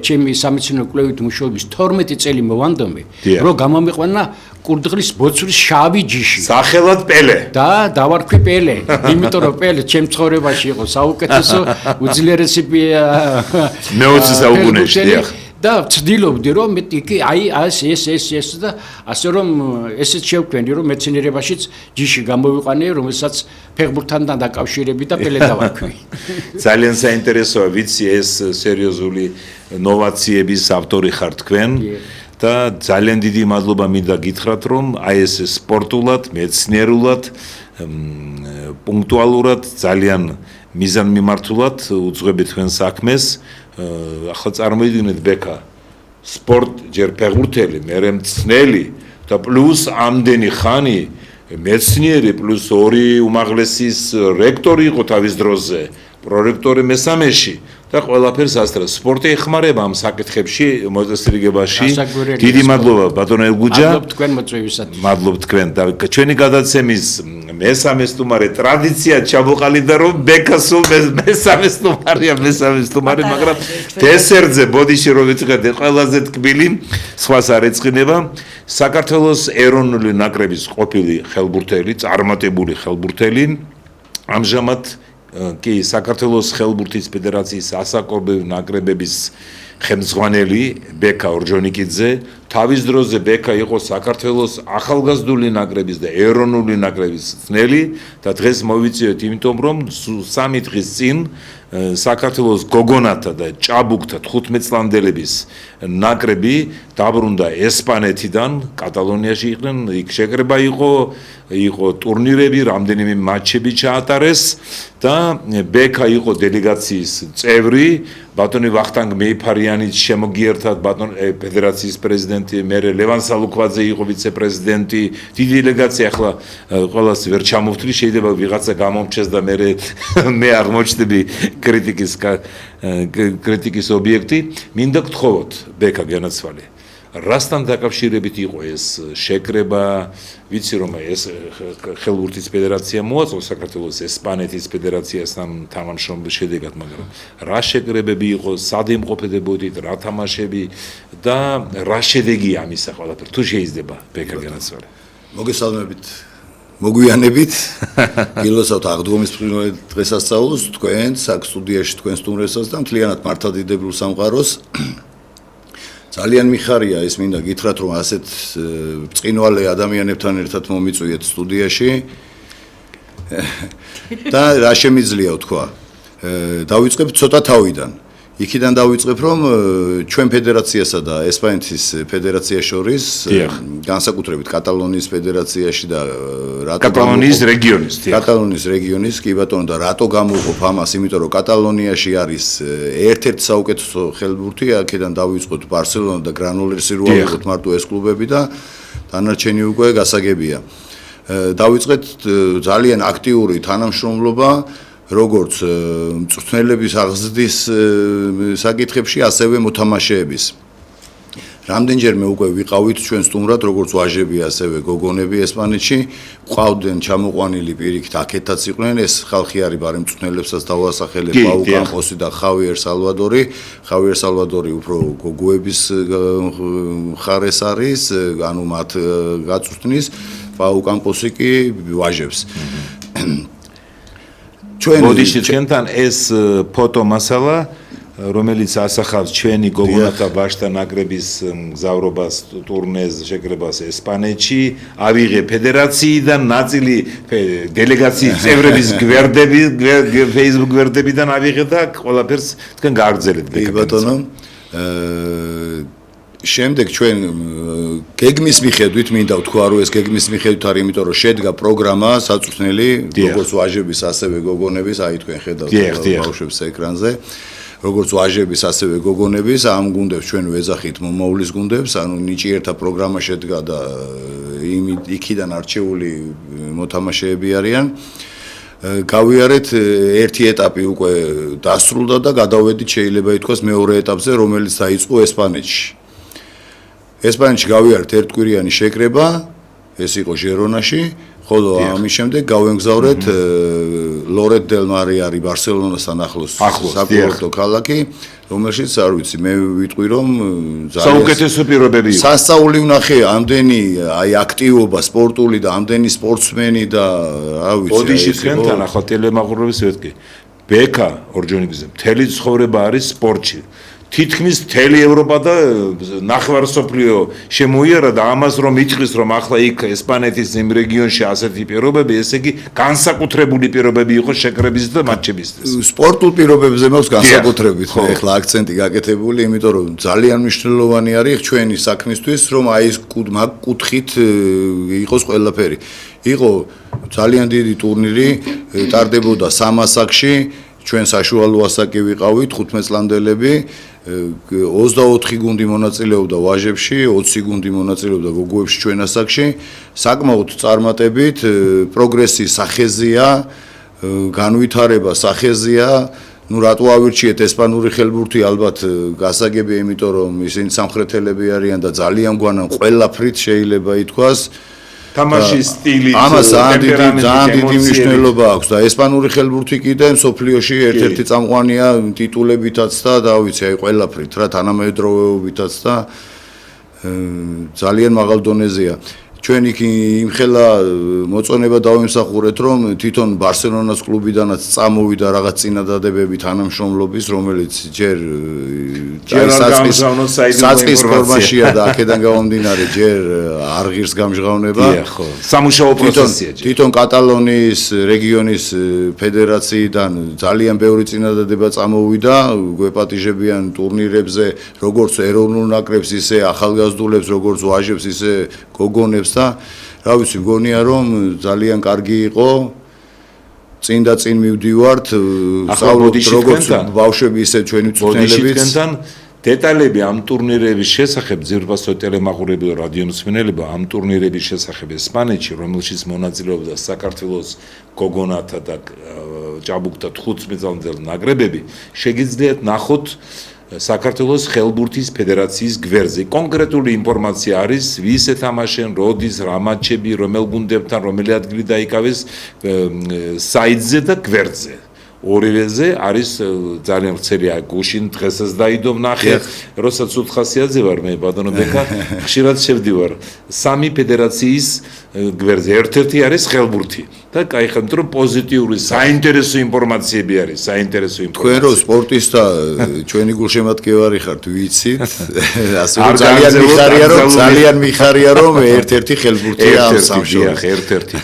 ჩემი სამეცნიერო კვლევით მუშაობის 12 წელი მოვანდომე, რომ გამომიყვანა კურდღლის ბოცვრის შავი ჯიში. სახელად პელე. და დავარქვი პელე, იმიტომ რომ პელე ჩემ ცხოვრებაში იყო საუკეთესო უძლიერესი მე-20 საუკუნეში, დიახ. და ვცდილობდი რომ მე იქ აი ეს და ასე რომ ესეც შევქმნი რომ მეცნიერებაშიც ჯიში გამოვიყვანე, რომელსაც ფეხბურთთან დაკავშირებით და პელე დავარქვი. ძალიან საინტერესოა, ვიცი ეს სერიოზული ნოვაციების ავტორი ხართ თქვენ. და ძალიან დიდი მადლობა მინდა გითხრათ, რომ აი ეს სპორტულად, მეცნიერულად, პუნქტუალურად, ძალიან მიზანმიმართულად უძღვებით თქვენ საქმეს. ახლა წარმოიდგინეთ ბექა, სპორტ ჯერ ფეხბურთელი, მერე მწნელი და პლუს ამდენი ხანი მეცნიერი პლუს ორი უმაღლესის რექტორი იყო თავის დროზე, პრორექტორი მესამეში. და ყველაფერს ასწრა. სპორტი ეხმარება ამ საკითხებში მოწესრიგებაში. დიდი მადლობა ბატონ ელგუჯა. მადლობ თქვენ მოწვევისათვის. მადლობ თქვენ და ჩვენი გადაცემის მესამე სტუმარი ტრადიცია ჩამოყალიბდა რომ ბეკასულ მესამე სტუმარი, მაგრამ დესერტზე ბოდიში რომ ვიწყებდი ყველაზე ტკბილი სხვას არ ეწყინება საქართველოს ეროვნული ნაკრების ყოფილი ხელბურთელი, წარმატებული ხელბურთელი ამჟამად კი საქართველოს ხელბურთის ფედერაციის ასაკობრივ ნაკრებების ხელმძღვანელი ბეკა ორჯონიკიძე თავის დროზე ბეკა იყო საქართველოს ახალგაზრდული ნაკრების და ეროვნული ნაკრების წნელი და დღეს მოვიწიოთ იმიტომ რომ 3 დღის წინ საქართველოს გოგონათა და ჭაბუკთა 15 წლამდელების ნაკრები დაბრუნდა ესპანეთიდან, კატალონიაში იყვნენ, იქ შეკრება იყო ტურნირები, რამდენიმე მატჩები ჩაატარეს და ბეკა იყო დელეგაციის წევრი, ბატონი ვახტანგ მეიფარიანის შემოგიერთად ბატონ ფედერაციის პრეზიდენტი, მერე ლევან სალუქვაძე იყო ვიცე-პრეზიდენტი, დიდი დელეგაცია, ახლა ყველას ვერ ჩამოვთვლი, შეიძლება ვიღაცა გამომჩეს და მე არ მოჩნდები კრიტიკის ობიექტი, მინდა გთხოვოთ ბეკა განაცვალე. რასთან დაკავშირებით იყო ეს შეკრება, ვიცი რომ ეს ხელბურთის ფედერაცია მოაწვა საქართველოს ესპანეთის ფედერაციასთან თანამშრომლობის შედეგად, მაგრამ რა შეკრებები იყო, სად იმყოფებოდით, რა თამაშები და რა შედეგია ამისა ყველაფერი, თუ შეიძლება ბეკა განაცვალე. მოგესალმებით, მოგვიანებით, გილოცავთ აღდგომის პირველ დღესასწაულს, თქვენ აქ სტუდიაში თქვენ სტუმრებსაც და მთლიანად მართლმადიდებელ სამყაროს. ძალიან მიხარია ეს მინდა გითხრათ რომ ასეთ ბრწყინვალე ადამიანებთან ერთად მომიწვიეთ სტუდიაში და რა შემიძლია თქვა დავიწყებ ცოტა თავიდან იქიდან დავიწყებ რომ ჩვენ ფედერაციასა და ესპანეთის ფედერაციას შორის განსაკუთრებით კატალონიის ფედერაციაში და კატალონიის რეგიონის კი ბატონო და რატო გამოვყოფ ამას იმიტომ რომ კატალონიაში არის ერთ-ერთი საუკეთესო ხელბურთი აქედან დავიწყოთ ბარსელონა და გრანოლერსი რო ავიღოთ მარტო ეს კლუბები და დანარჩენი უკვე გასაგებია დავიწყეთ ძალიან აქტიური თანამშრომლობა როგორც მწვრთნელების აღზრდის საკითხებში, ასევე მოთამაშეების. რამდენჯერმე უკვე ვიყავით ჩვენ სტუმრად, როგორც ვაჟები, ასევე გოგონები ესპანეთში, ყავდნენ ჩამოყვანილი პირიქით, აქეთაც იყვნენ, ეს ხალხი არის ბარემწვრთნელებსაც დავასახელებ, პაუ კამპოსი და ხავიერ სალვადორი. ხავიერ სალვადორი უფრო გოგოების მხარეს არის, ანუ მათ გაწვრთნის, პაუ კამპოსი კი ვაჟებს. ბოდიში ჩვენთან ეს ფოტო მასალა რომელიც ასახავს ჩვენი გოგონათა ბაშთა ნაკრების მგზავრობას ტურნეს შეკრებას ესპანეთში, ავიღე ფედერაციიდან ნაწილი დელეგაციის წევრების გვერდები, Facebook გვერდებიდან ავიღე და ყველაფერს თქვენ გააგრძელებთ. კი ბატონო. შემდეგ ჩვენ გეგმის მიხედვით მინდა ვთქვა, რომ ეს გეგმის მიხედვით არის, იმიტომ რომ შედგა პროგრამა საწვრთნელი, როგორც ვაჟების, ასევე გოგონების, აი თქვენ ხედავთ ბავშვებს ეკრანზე. როგორც ვაჟების, ასევე გოგონების, ამ გუნდებს ჩვენ ვეძახით მომავლის გუნდებს, ანუ ნიჭიერთა პროგრამა შედგა და იქიდან არჩეული მოთამაშეები არიან. გავიარეთ ერთი ეტაპი უკვე დასრულდა და გადავედით შეიძლება ითქვას მეორე ეტაპზე, რომელიც დაიწყო ესპანეთში. ესპანეთში გავიარეთ ერთკვირიანი შეკრება, ეს იყო ჟერონაში, ხოლო ამის შემდეგ გავემგზავრეთ ლორეთ დელ მარი არის ბარსელონასთან ახლოს საკურორტო ქალაქი, რომელშიც არ ვიცი, მე ვიტყვი რომ საუკეთესო პირობები იყო. სასწაული ვნახე ამდენი აი აქტივობა სპორტული და ამდენი სპორტსმენი და რა ვიცი. ოდიში თქვენთან ახლა ტელემაყურებლის ვეთქი. ბექა ორჯონიგზე მთელი ცხოვრება არის სპორტში. თითქმის მთელი ევროპა და ნახევარსოფლიო შემოიარა და ამას რომ იტყვის რომ ახლა იქ ესპანეთის იმ რეგიონში ასეთი პირობები, ესე იგი განსაკუთრებული პირობები იყო შეკრების და მატჩებისთვის. სპორტულ პირობებზე მაქვს განსაკუთრებით ახლა აქცენტი გაკეთებული, იმიტომ რომ ძალიან მნიშვნელოვანი არის ჩვენი საქმისთვის, რომ აი ეს კუთხით იყოს ყველაფერი. იყო ძალიან დიდი ტურნირი, ტარდებოდა 3 ასაკში, ჩვენ საშუალო ასაკი ვიყავით 15 წლამდელები. 24 გუნდი მონაწილეობდა ვაჟებში, 20 გუნდი მონაწილეობდა გოგოებში ჩვენ ასაკში. საკმაოდ წარმატებით, პროგრესი სახეზია, განვითარება სახეზია. ნუ რატო ავირჩიეთ ესპანური ხელბურთი ალბათ გასაგებია, იმიტომ რომ ისინი სამხრეთელები არიან და ძალიან გვანან ყველაფრით შეიძლება ითქვას. თამაშის სტილი, ამას ძალიან დიდი მნიშვნელობა აქვს და ესპანური ხელბურთი კიდე სოფლიოში ერთ-ერთი წამყვანია ტიტულებითაც და დავიცი აი ყველაფრით რა თანამედროვეობითაც და ძალიან მაღალ დონეზეა. ჩვენ იქ იმხელა მოწონება დავიმსახურეთ, რომ თვითონ ბარსელონას კლუბიდანაც წამოვიდა რაღაც წინადადებები თანამშრომლობის, რომელიც ჯერ საწყის ფორმაშია და აქედან გამომდინარე ჯერ არ ღირს გამჟღავნება. ხო, სამუშაო პროცესია. თვითონ კატალონიის რეგიონის ფედერაციიდან ძალიან ბევრი წინადადება წამოვიდა, გვეპატიჟებიან ტურნირებზე, როგორც ეროვნულ ნაკრებს, ისე ახალგაზრდულებს, როგორც ვაჟებს, ისე გოგონებს და რა ვიცი, მგონია რომ ძალიან კარგი იყო. წინ და წინ მივდივართ, სწავლობთ როგორც ბავშვები, ისე ჩვენი მწვრთნელებიც. თქვენთან დეტალები ამ ტურნირების შესახებ, ძირფასო ტელემაყურებელი და რადიომსმენელებო, ამ ტურნირების შესახებ ესპანეთში, რომელშიც მონაწილეობდა საქართველოს გოგონათა და ჭაბუკთა 15 წლამდელ ნაკრებები, შეგიძლიათ ნახოთ საქართველოს ხელბურთის ფედერაციის გვერდზე. კონკრეტული ინფორმაცია არის, ვის ეთამაშენ, როდის, რა მატჩები, რომელ გუნდებთან, რომელი ადგილი დაიკავეს საიტზე და გვერდზე. ორივეზე არის ძალიან ვრცელია გუშინ დღესაც დაიდო ვნახე, როცა ცუთხასიაძე ვარ მე ბატონო ბექა, ხშირად შევდივარ 3 ფედერაციის გვერდზე. ერთ-ერთი არის ხელბურთი და კაი ხომ რომ პოზიტიური საინტერესო ინფორმაციები არის, საინტერესო ინფორმაცია. თქვენ რო სპორტისტა ჩვენი გულშემატკივარი ხართ, ვიცით. ასე რომ ძალიან მიხარია რომ ერთ-ერთი ხელბურთია ამ სამშობლოში. ერთ-ერთი.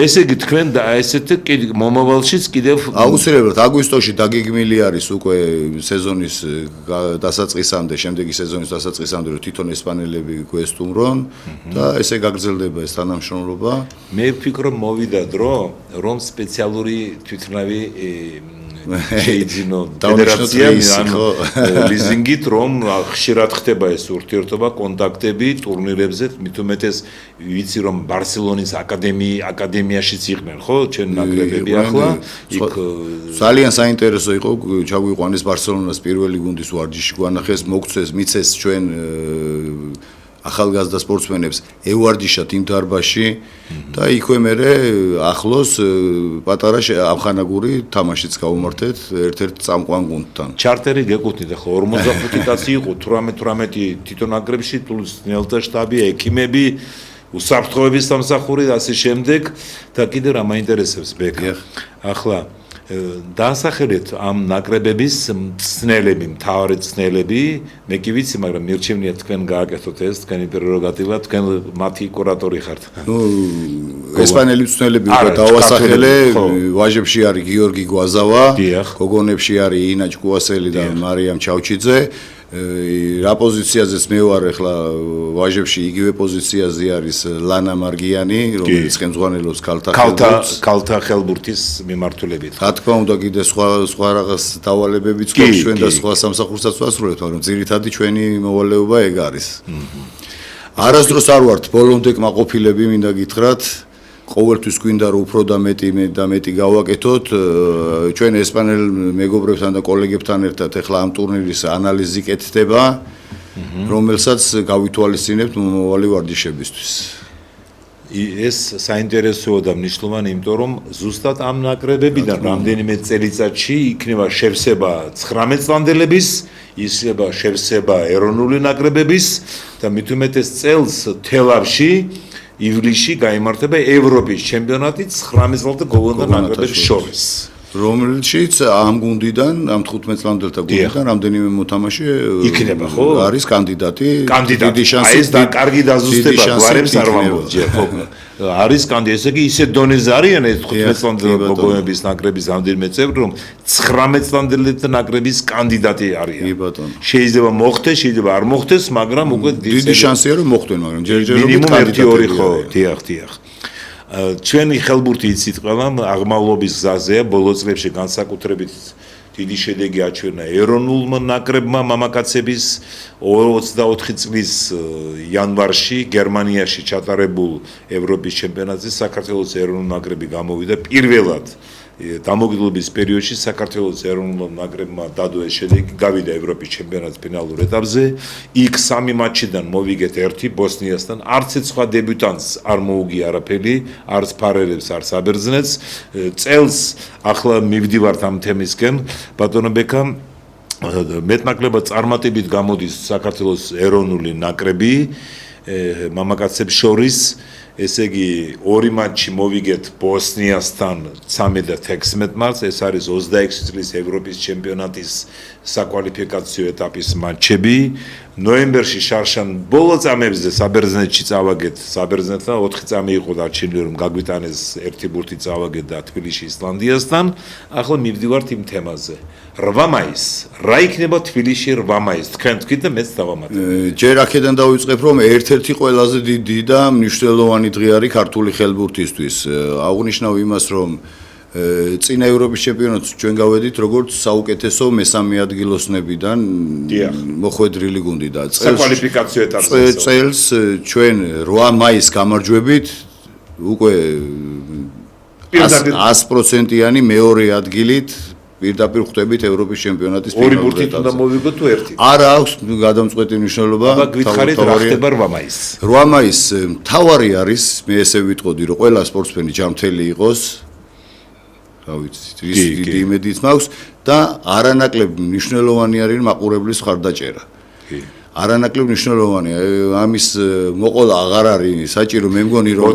ესე იგი თქვენ და ესეთ მომავალშიც კიდევ აუცილებლად აგვისტოში დაგეგმილი არის უკვე სეზონის დასაწყისამდე, შემდეგი სეზონის დასაწყისამდე რომ თვითონ ესპანელები გვესტუმრონ და ესე გაგრძელდება ეს თანამშრომლობა. მე ვფიქრობ მოვიდა დრო, რომ სპეციალური თვითნავი შეიძინო ფედერაციამ ლიზინგით, რომ ხშირად ხდება ეს ურთიერთობა, კონტაქტები ტურნირებზე, მით უმეტეს ვიცი რომ ბარსელონის აკადემიაშიც იყვნენ, ხო, ჩვენ ნაკრებები ახლა იქ ძალიან საინტერესო იყო ჩაგვიყვანეს ბარსელონას პირველი გუნდის ვარჯიში გვანახეს, მოგწეს, მიცეს ჩვენ ახალგაზრდა სპორტსმენებს ევარჯიშათ იმ დარბაზში და იქვე მერე ახლოს პატარა ამხანაგური თამაშიც გავუმართეთ ერთ-ერთ წამყვან გუნდთან. ჩარტერი გეკუთვნით ახლა 45 კაცი იყო, 18 თვითონ ნაკრებში, პლუს ნელთა შტაბი, ექიმები, უსაფრთხოების სამსახური და ასე შემდეგ და კიდე რა მაინტერესებს ბექა. ახლა დაასახელეთ ამ ნაკრებების მწნელები, მთავარი მწნელები, მე კი ვიცი, მაგრამ მირჩევნია თქვენ გააკეთოთ ეს, თქვენი პრეროგატივა, თქვენ მათი კურატორი ხართ. ესპანელი მწნელები უკვე დავასახელე, ვაჟებში არის გიორგი გვაზავა, გოგონებში არის ინა ჭკუასელი და მარიამ ჩავჩიძე. რა პოზიციაზეც მე ვარ ახლა ვაჟებში იგივე პოზიციაზე არის ლანა მარგიანი, რომელიც ხელმძღვანელობს ქალთა ხელბურთის მიმართულებით. რა თქმა უნდა კიდე სხვა რაღაც დავალებებიც გვაქვს ჩვენ და სხვა სამსახურსაც ვასრულებთ, მაგრამ ძირითადი ჩვენი მოვალეობა ეგ არის. არასდროს არ ვართ ბოლომდე კმაყოფილები, მინდა გითხრათ. ყოველთვის გვინდა რომ უფრო და მეტი გავაკეთოთ. ჩვენ ესპანელ მეგობრებთან და კოლეგებთან ერთად ახლა ამ ტურნირის ანალიზი კეთდება, რომელსაც გავითვალისწინებთ მომავალი ვარჯიშებისთვის. ეს საინტერესოა და მნიშვნელოვანი, იმიტომ რომ ზუსტად ამ ნაკრებებიდან რამდენიმე წელიწადში იქნება შევსება 19 წლამდელების, ისება შევსება ეროვნული ნაკრებების და მით უმეტეს წელს თელავში ივლისში გაიმართება ევროპის ჩემპიონატი 19 წლამდე გოგონთა ნაკრებების შორის. რომელშიც ამ გუნდიდან, ამ 15 წლამდელთა გუნდიდან რამდენიმე მოთამაშე იქნება, ხო? არის კანდიდატი. დიდი შანსი ეს და კარგი დაზუსტება გვარებს არ ვამბობ, ხო? არის კანდიდატი, ესე იგი ისე დონეზე არიან ეს 15 წლამდელი გოგონების ნაკრების რამდენიმე წევრი, რომ 19 წლამდელთა ნაკრების კანდიდატი არიან. კი ბატონო. შეიძლება მოხდეს, შეიძლება არ მოხდეს, მაგრამ უკვე დიდი შანსია რომ მოხდნენ, მაგრამ ჯერჯერობით მინიმუმ 1-2 ხო, დიახ. ჩვენი ხელბურთი იცით ყველა აღმავლობის გზაზეა, ბოლო წლებში განსაკუთრებით დიდი შედეგი აჩვენა ეროვნულმა ნაკრებმა მამაკაცების 24 წლის იანვარში გერმანიაში ჩატარებულ ევროპის ჩემპიონატზე საქართველოს ეროვნული ნაკრები გამოვიდა პირველად დამოუკიდებლობის პერიოდში საქართველოს ეროვნულ ნაკრებმა დადო ეს შედეგი, გავიდა ევროპის ჩემპიონატის ფინალურ ეტაპზე. იქ 3 მატჩიდან მოვიგეთ 1 ბოსნიასთან, არც ერთ სხვა დებიუტანტს არ მოუგია არაფერი, არც ფარერებს, არც აბერძნეთს. წელს ახლა მივდივართ ამ თემისკენ, ბატონო ბექა, მეტნაკლებად წარმატებით გამოდის საქართველოს ეროვნული ნაკრები მამაკაცებს შორის. ესე იგი 2 მატჩი მოვიგეთ ბოსნიასთან 13 და 16 მარტს, ეს არის 26 წლის ევროპის ჩემპიონატის საკვალიფიკაციო ეტაპის მატჩები. ნოემბერში შარშან ბოლო წამებზე საბერძნეთში წავაგეთ, საბერძნეთთან 4 წამი იყო დარჩენილი რომ გაგვიტანეს 1 ბურთი წავაგეთ და თბილისში ისლანდიასთან. ახლა მივდივართ იმ თემაზე. 8 მაისს, რა იქნება თბილისში 8 მაისს? თქვენ თქვით და მეც დავამატებ. ჯერ აქედან დავიწყებ რომ ერთ-ერთი ყველაზე დიდი და მნიშვნელოვანი დღე არის ქართული ხელბურთისთვის. აღნიშნავ იმას რომ წინა ევროპის ჩემპიონატს ჩვენ გავედით როგორც საუკეთესო მესამე ადგილოსნებიდან მოხვედრილი გუნდი და საკვალიფიკაციო ეტაპზე წელს ჩვენ 8 მაისს გამარჯვებით უკვე 100%-იანი მეორე ადგილით პირდაპირ ხვდებით ევროპის ჩემპიონატის ფინალზე. 2 ბურთით უნდა მოვიგოთ თუ 1? არა აქვს გადამწყვეტი მნიშვნელობა. აბა გითხარით რა ხდება 8 მაისს? 8 მაისს მთავარი არის, მე ესე ვიტყოდი, რომ ყველა სპორტსმენი ჯანმრთელი იყოს. რა ვიცით, ის დიდი იმედიც მაქვს და არანაკლებ მნიშვნელოვანი არის მაყურებლის ხარდაჭერა. კი. არანაკლებ მნიშვნელოვანია. ამის მოყოლა აღარ არის საჭირო, მე მგონი რომ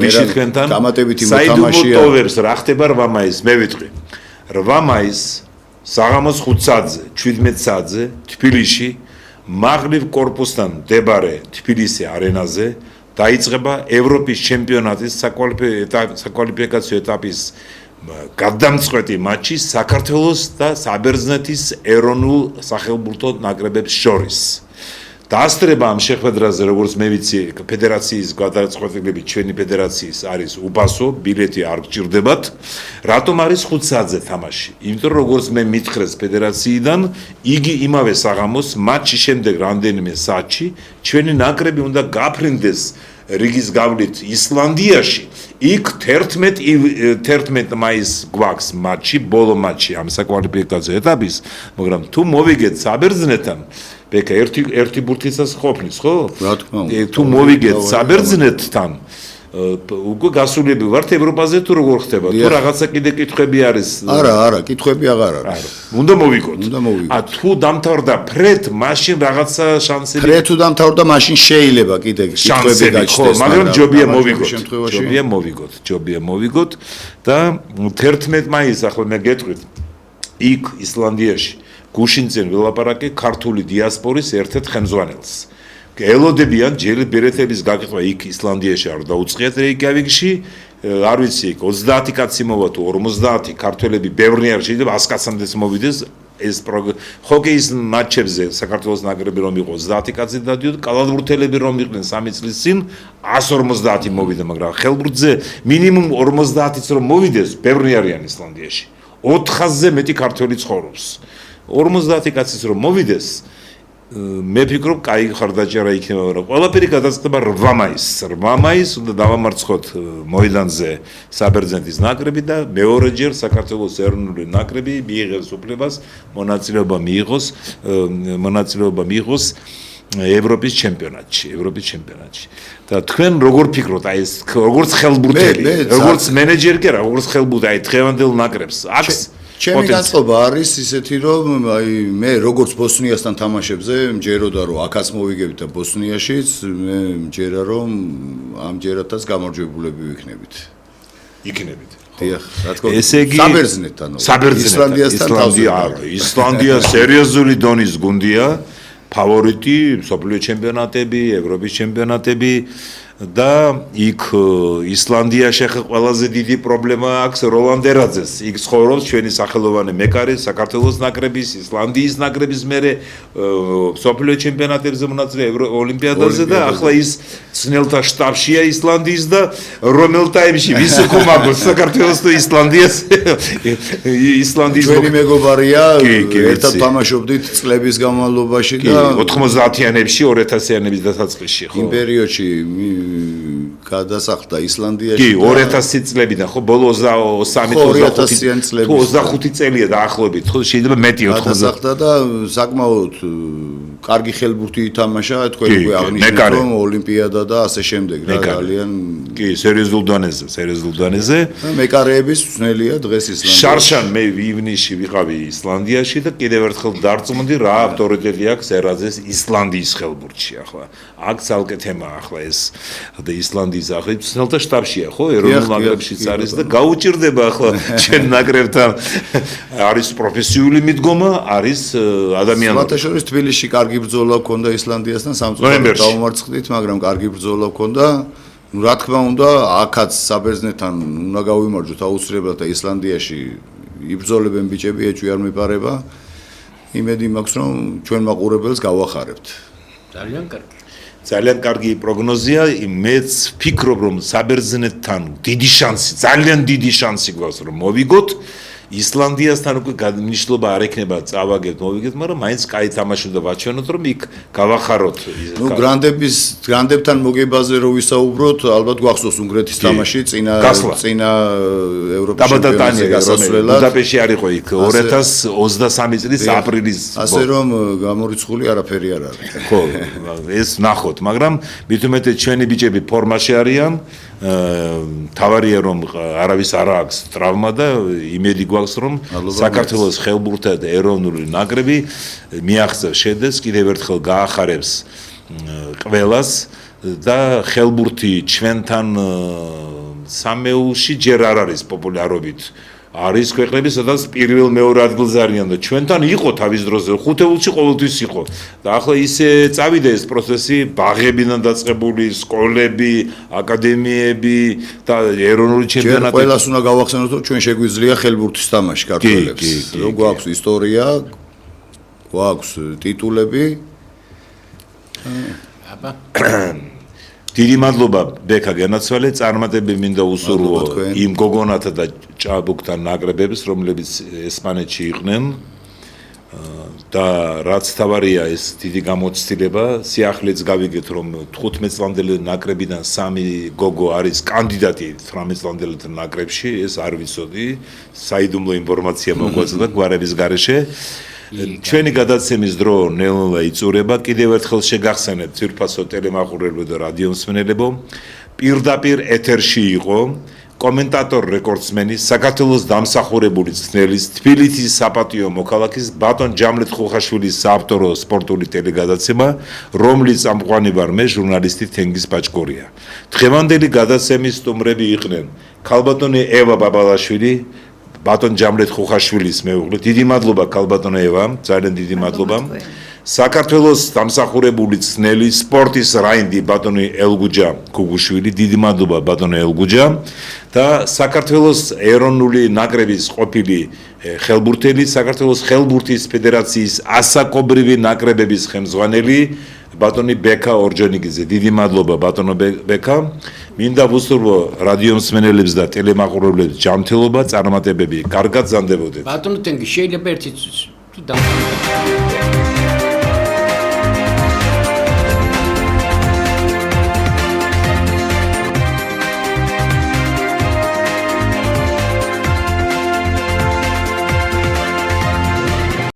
გამატებითი მოთამაშეა. საიდუმლო რა ხდება 8 მაისს? მე ვიტყვი. 8 მაისს საღამოს 5 საათზე, 17 საათზე თბილისში მაღლივ კორპუსთან მდებარე თბილისი არენაზე დაიწყება ევროპის ჩემპიონატის საკვალიფიკაციო ეტაპის გადამწყვეტი მატჩი საქართველოს და საბერძნეთის ეროვნულ სახელმწიფო ნაკრებებს შორის. დაასწრება ამ შეხვედრაზე, როგორც მე ვიცი, ფედერაციის გადაწყვეტილებით ჩვენი ფედერაციის არის უბასო, ბილეთი არ გჭირდებათ. რატომ არის 5 საათზე თამაში? იმიტომ რომ როგორც მე მითხრეს ფედერაციიდან, იგი იმავე საღამოს მატჩის შემდეგ რამდენიმე საათში ჩვენი ნაკრები უნდა გაფრინდეს რიგის გავლით ისლანდიაში. იქ 11 მაისს გვაქვს მატჩი, ბოლო მატჩი ამ საკვალიფიკაციო ეტაპის, მაგრამ თუ მოვიგეთ საბერძნეთთან ბექა ერთი ბურთისას ყოფნის, ხო? რა თქმა უნდა. თუ მოვიგეთ საბერძნეთთან, უკვე გასულები ვართ ევროპაზე თუ როგორ ხდება? თუ რაღაცა კიდე კითხვები არის? არა, კითხვები აღარ არის. უნდა მოვიგოთ. თუ დამთავრდა ფრედ, მაშინ რაღაცა შანსები. ფრედ თუ დამთავრდა, მაშინ შეიძლება კიდე კითხვები გაჩნდეს, მაგრამ ჯობია მოვიგოთ და 11 მაისს ახლა მე გეტყვით. იქ ისლანდიაში გუშინ წინ ველაპარაკე ქართული დიასპორის ერთ-ერთ ხელმძღვანელს. ელოდებიან ჯერ ბერეთების გაკეთვა იქ ისლანდიაში არ დაუწყიათ რეიკიავიკში, არ ვიცი, 30 კაცი მოვა თუ 50 ქართველები ბევრი არ შეიძლება 100 კაცამდეც მოვიდეს ეს ჰოკეის მატჩებზე საქართველოს ნაკრები რომ იყო 30 კაცი დადიოდა, კალათბურთელები რომ იყვნენ 3 წლის წინ 150 მოვიდა, მაგრამ ხელბურთზე მინიმუმ 50-იც რომ მოვიდეს, ბევრი არიან ისლანდიაში. 400-ზე მეტი ქართველი ცხოვრობს. 50 კაცის რომ მოვიდეს, მე ფიქრობ, კაი ხარდაჭერა იქნება, მაგრამ ყველაფერი გადაწყდება 8 მაისს. 8 მაისს უნდა დავამარცხოთ მოედანზე საბერძნეთის ნაკრები და მეორეჯერ საქართველოს ეროვნული ნაკრები მიიღებს უფლებას მონაწილეობა მიიღოს ევროპის ჩემპიონატში. და თქვენ როგორ ფიქრობთ, აი ეს როგორც ხელბურთელი, როგორც მენეჯერი კი არა, როგორც ხელბურთელი, აი დღევანდელ ნაკრებს აქვს ჩემი განწყობა არის ისეთი, რომ აი მე როგორც ბოსნიასთან თამაშებზე მჯეროდა რომ აქაც მოვიგებით და ბოსნიაშიც მე მჯერა რომ ამჯერადაც გამარჯვებულები ვიქნებით. დიახ, რა თქმა უნდა. ესე იგი საბერძნეთთან, ისლანდიასთან ისლანდია სერიოზული დონის გუნდია, ფავორიტი, მსოფლიო ჩემპიონატები, ევროპის ჩემპიონატები და იქ ისლანდიაში ახლა ყველაზე დიდი პრობლემა აქვს როლანდ ერაძეს. იქ ცხოვრობს ჩვენი სახელოვანი მეკარე საქართველოს ნაკრების, ისლანდიის ნაკრების მერე მსოფლიო ჩემპიონატებზე მონაწილე ოლიმპიადაზე და ახლა ის ცნელთა შტაბშია ისლანდიის და რომელ ტაიმში ვის უკომაგოს საქართველოს თუ ისლანდიას ისლანდიის ჩვენი მეგობარია ერთად თამაშობდით წლების განმავლობაში და 90-იანებში 2000-იანების დასაწყისში ხო იმ პერიოდში გადასახლდა ისლანდიაში. კი, 2000 წლებიდან, ხო, ბოლო 23-25 წლები. 25 წელია დაახლოებით, ხო, შეიძლება მეტი 90. გადასახლდა და საკმაოდ კარგი ხელბურთი ითამაშა, თქვენ უკვე აღნიშნეთ, რომ ოლიმპიადა და ასე შემდეგ, რა ძალიან კი, სერიოზულ დონეზე. მეკარეების ძნელია დღეს ისლანდიაში. შარშან მე ივნისში ვიყავი ისლანდიაში და კიდევ ერთხელ დარწმუნდი რა ავტორიტეტი აქვს ერაძეს ისლანდიის ხელბურთში ახლა. აქ ცალკე თემაა ახლა ეს და ისლანდიის ახლა ცნელთა შტაბშია, ხო, ეროვნულ ნაკრებშიც არის და გაუჭირდება ახლა ჩვენ ნაკრებთან არის პროფესიული მიდგომა, არის ადამიანური. მათაშორის თბილისში კარგი ბრძოლა ჰქონდა ისლანდიასთან, სამწუხაროდ დაუმარცხდით, მაგრამ კარგი ბრძოლა ჰქონდა. ნუ რა თქმა უნდა, აქაც საბერძნეთთან უნდა გავიმარჯვოთ აუცილებლად და ისლანდიაში იბრძოლებენ ბიჭები, ეჭვი არ მეპარება. იმედი მაქვს, რომ ჩვენ მაყურებელს გავახარებთ. ძალიან კარგი პროგნოზია, მეც ფიქრობ, რომ საბერძნეთთან ძალიან დიდი შანსი გვაქვს, რომ მოვიგოთ. ისლანდიასთან უკვე მნიშვნელობა არ ექნება წავაგებთ, მოვიგეთ, მაგრამ მაინც კაი თამაში უნდა ვაჩვენოთ, რომ იქ გავახაროთ. ნუ გრანდებთან მოგებაზე რო ვისაუბროთ, ალბათ გვახსოვს უნგრეთის თამაში წინა ევროპის ჩემპიონატზე გასასვლელად. ბუდაპეშტში არ იყო იქ 2023 წლის აპრილის. ასე რომ გამორიცხული არაფერი არ არის. ხო, ეს ნახოთ, მაგრამ მით უმეტეს ჩვენი ბიჭები ფორმაში არიან. თავარია რომ არავის არ აქვს ტრავმა და იმედი გვაქვს რომ საქართველოს ხელბურთთა და ეროვნული ნაკრები მიაღწევს შედეგს, კიდევ ერთხელ გაახარებს ყველას და ხელბურთი ჩვენთან სამეულში ჯერ არ არის პოპულარობით. არის ქვეყნები, სადაც პირველ-მეორე ადგილზე არიან და ჩვენთან იყო თავის დროზე, ხუთეულში ყოველთვის იყო. და ახლა ისე წავიდა ეს პროცესი, ბაღებიდან დაწყებული, სკოლები, აკადემიები და ეროვნული ჩემპიონატები. ყველას უნდა გავახსენოთ, რომ ჩვენ შეგვიძლია ხელბურთის თამაში ქართველებს. რომ გვაქვს ისტორია, გვაქვს ტიტულები. აბა დიდი მადლობა ბექა განაცვალე, წარმატებები მინდა უსურვო იმ გოგონათა და ჭაბუკთან ნაკრებებს, რომლებიც ესპანეთში იყვნენ და რაც თავარია ეს დიდი გამოცდილება, სიახლეც გავიგეთ, რომ 15 წლამდელი ნაკრებიდან 3 გოგო არის კანდიდატი 18 წლამდელი ნაკრებში, ეს არ ვიცოდი, საიდუმლო ინფორმაცია მოგვაწოდა გვარების გარეშე. ჩვენი გადაცემის დრო ნელ-ნელა იწურება, კიდევ ერთხელ შეგახსენებთ ძვირფასო ტელემაყურებელო და რადიო მსმენელებო, პირდაპირ ეთერში იყო კომენტატორ რეკორდსმენი, საქართველოს დამსახურებული ძნელის, თბილისის საპატიო მოქალაქის ბატონ ჯამლეთ ხუხაშვილის საავტორო სპორტული ტელეგადაცემა, რომლის წამყვანი ვარ მე, ჟურნალისტი თენგიზ ბაჭკორია. დღევანდელი გადაცემის სტუმრები იყვნენ ქალბატონი ევა ბაბალაშვილი, ბატონ ჯამრეთ ხუხაშვილის მეუღლე. დიდი მადლობა ქალბატონო ევა, ძალიან დიდი მადლობა. საქართველოს დამსახურებული ცნელი სპორტის რაინდი ბატონი ელგუჯა გუგუშვილი, დიდი მადლობა ბატონო ელგუჯა და საქართველოს ეროვნული ნაკრების ყოფილი ხელბურთელი, საქართველოს ხელბურთის ფედერაციის ასაკობრივი ნაკრებების ხელმძღვანელი ბატონი ბექა ორჯონიკიძე, დიდი მადლობა ბატონო ბექა. მინდა ვუსურვო რადიო მსმენელებს და ტელემაყურებლებს ჯანმრთელობა, წარმატებები, კარგად ზამდებოდეთ. ბატონო თენგი შეიძლება ერთი თუ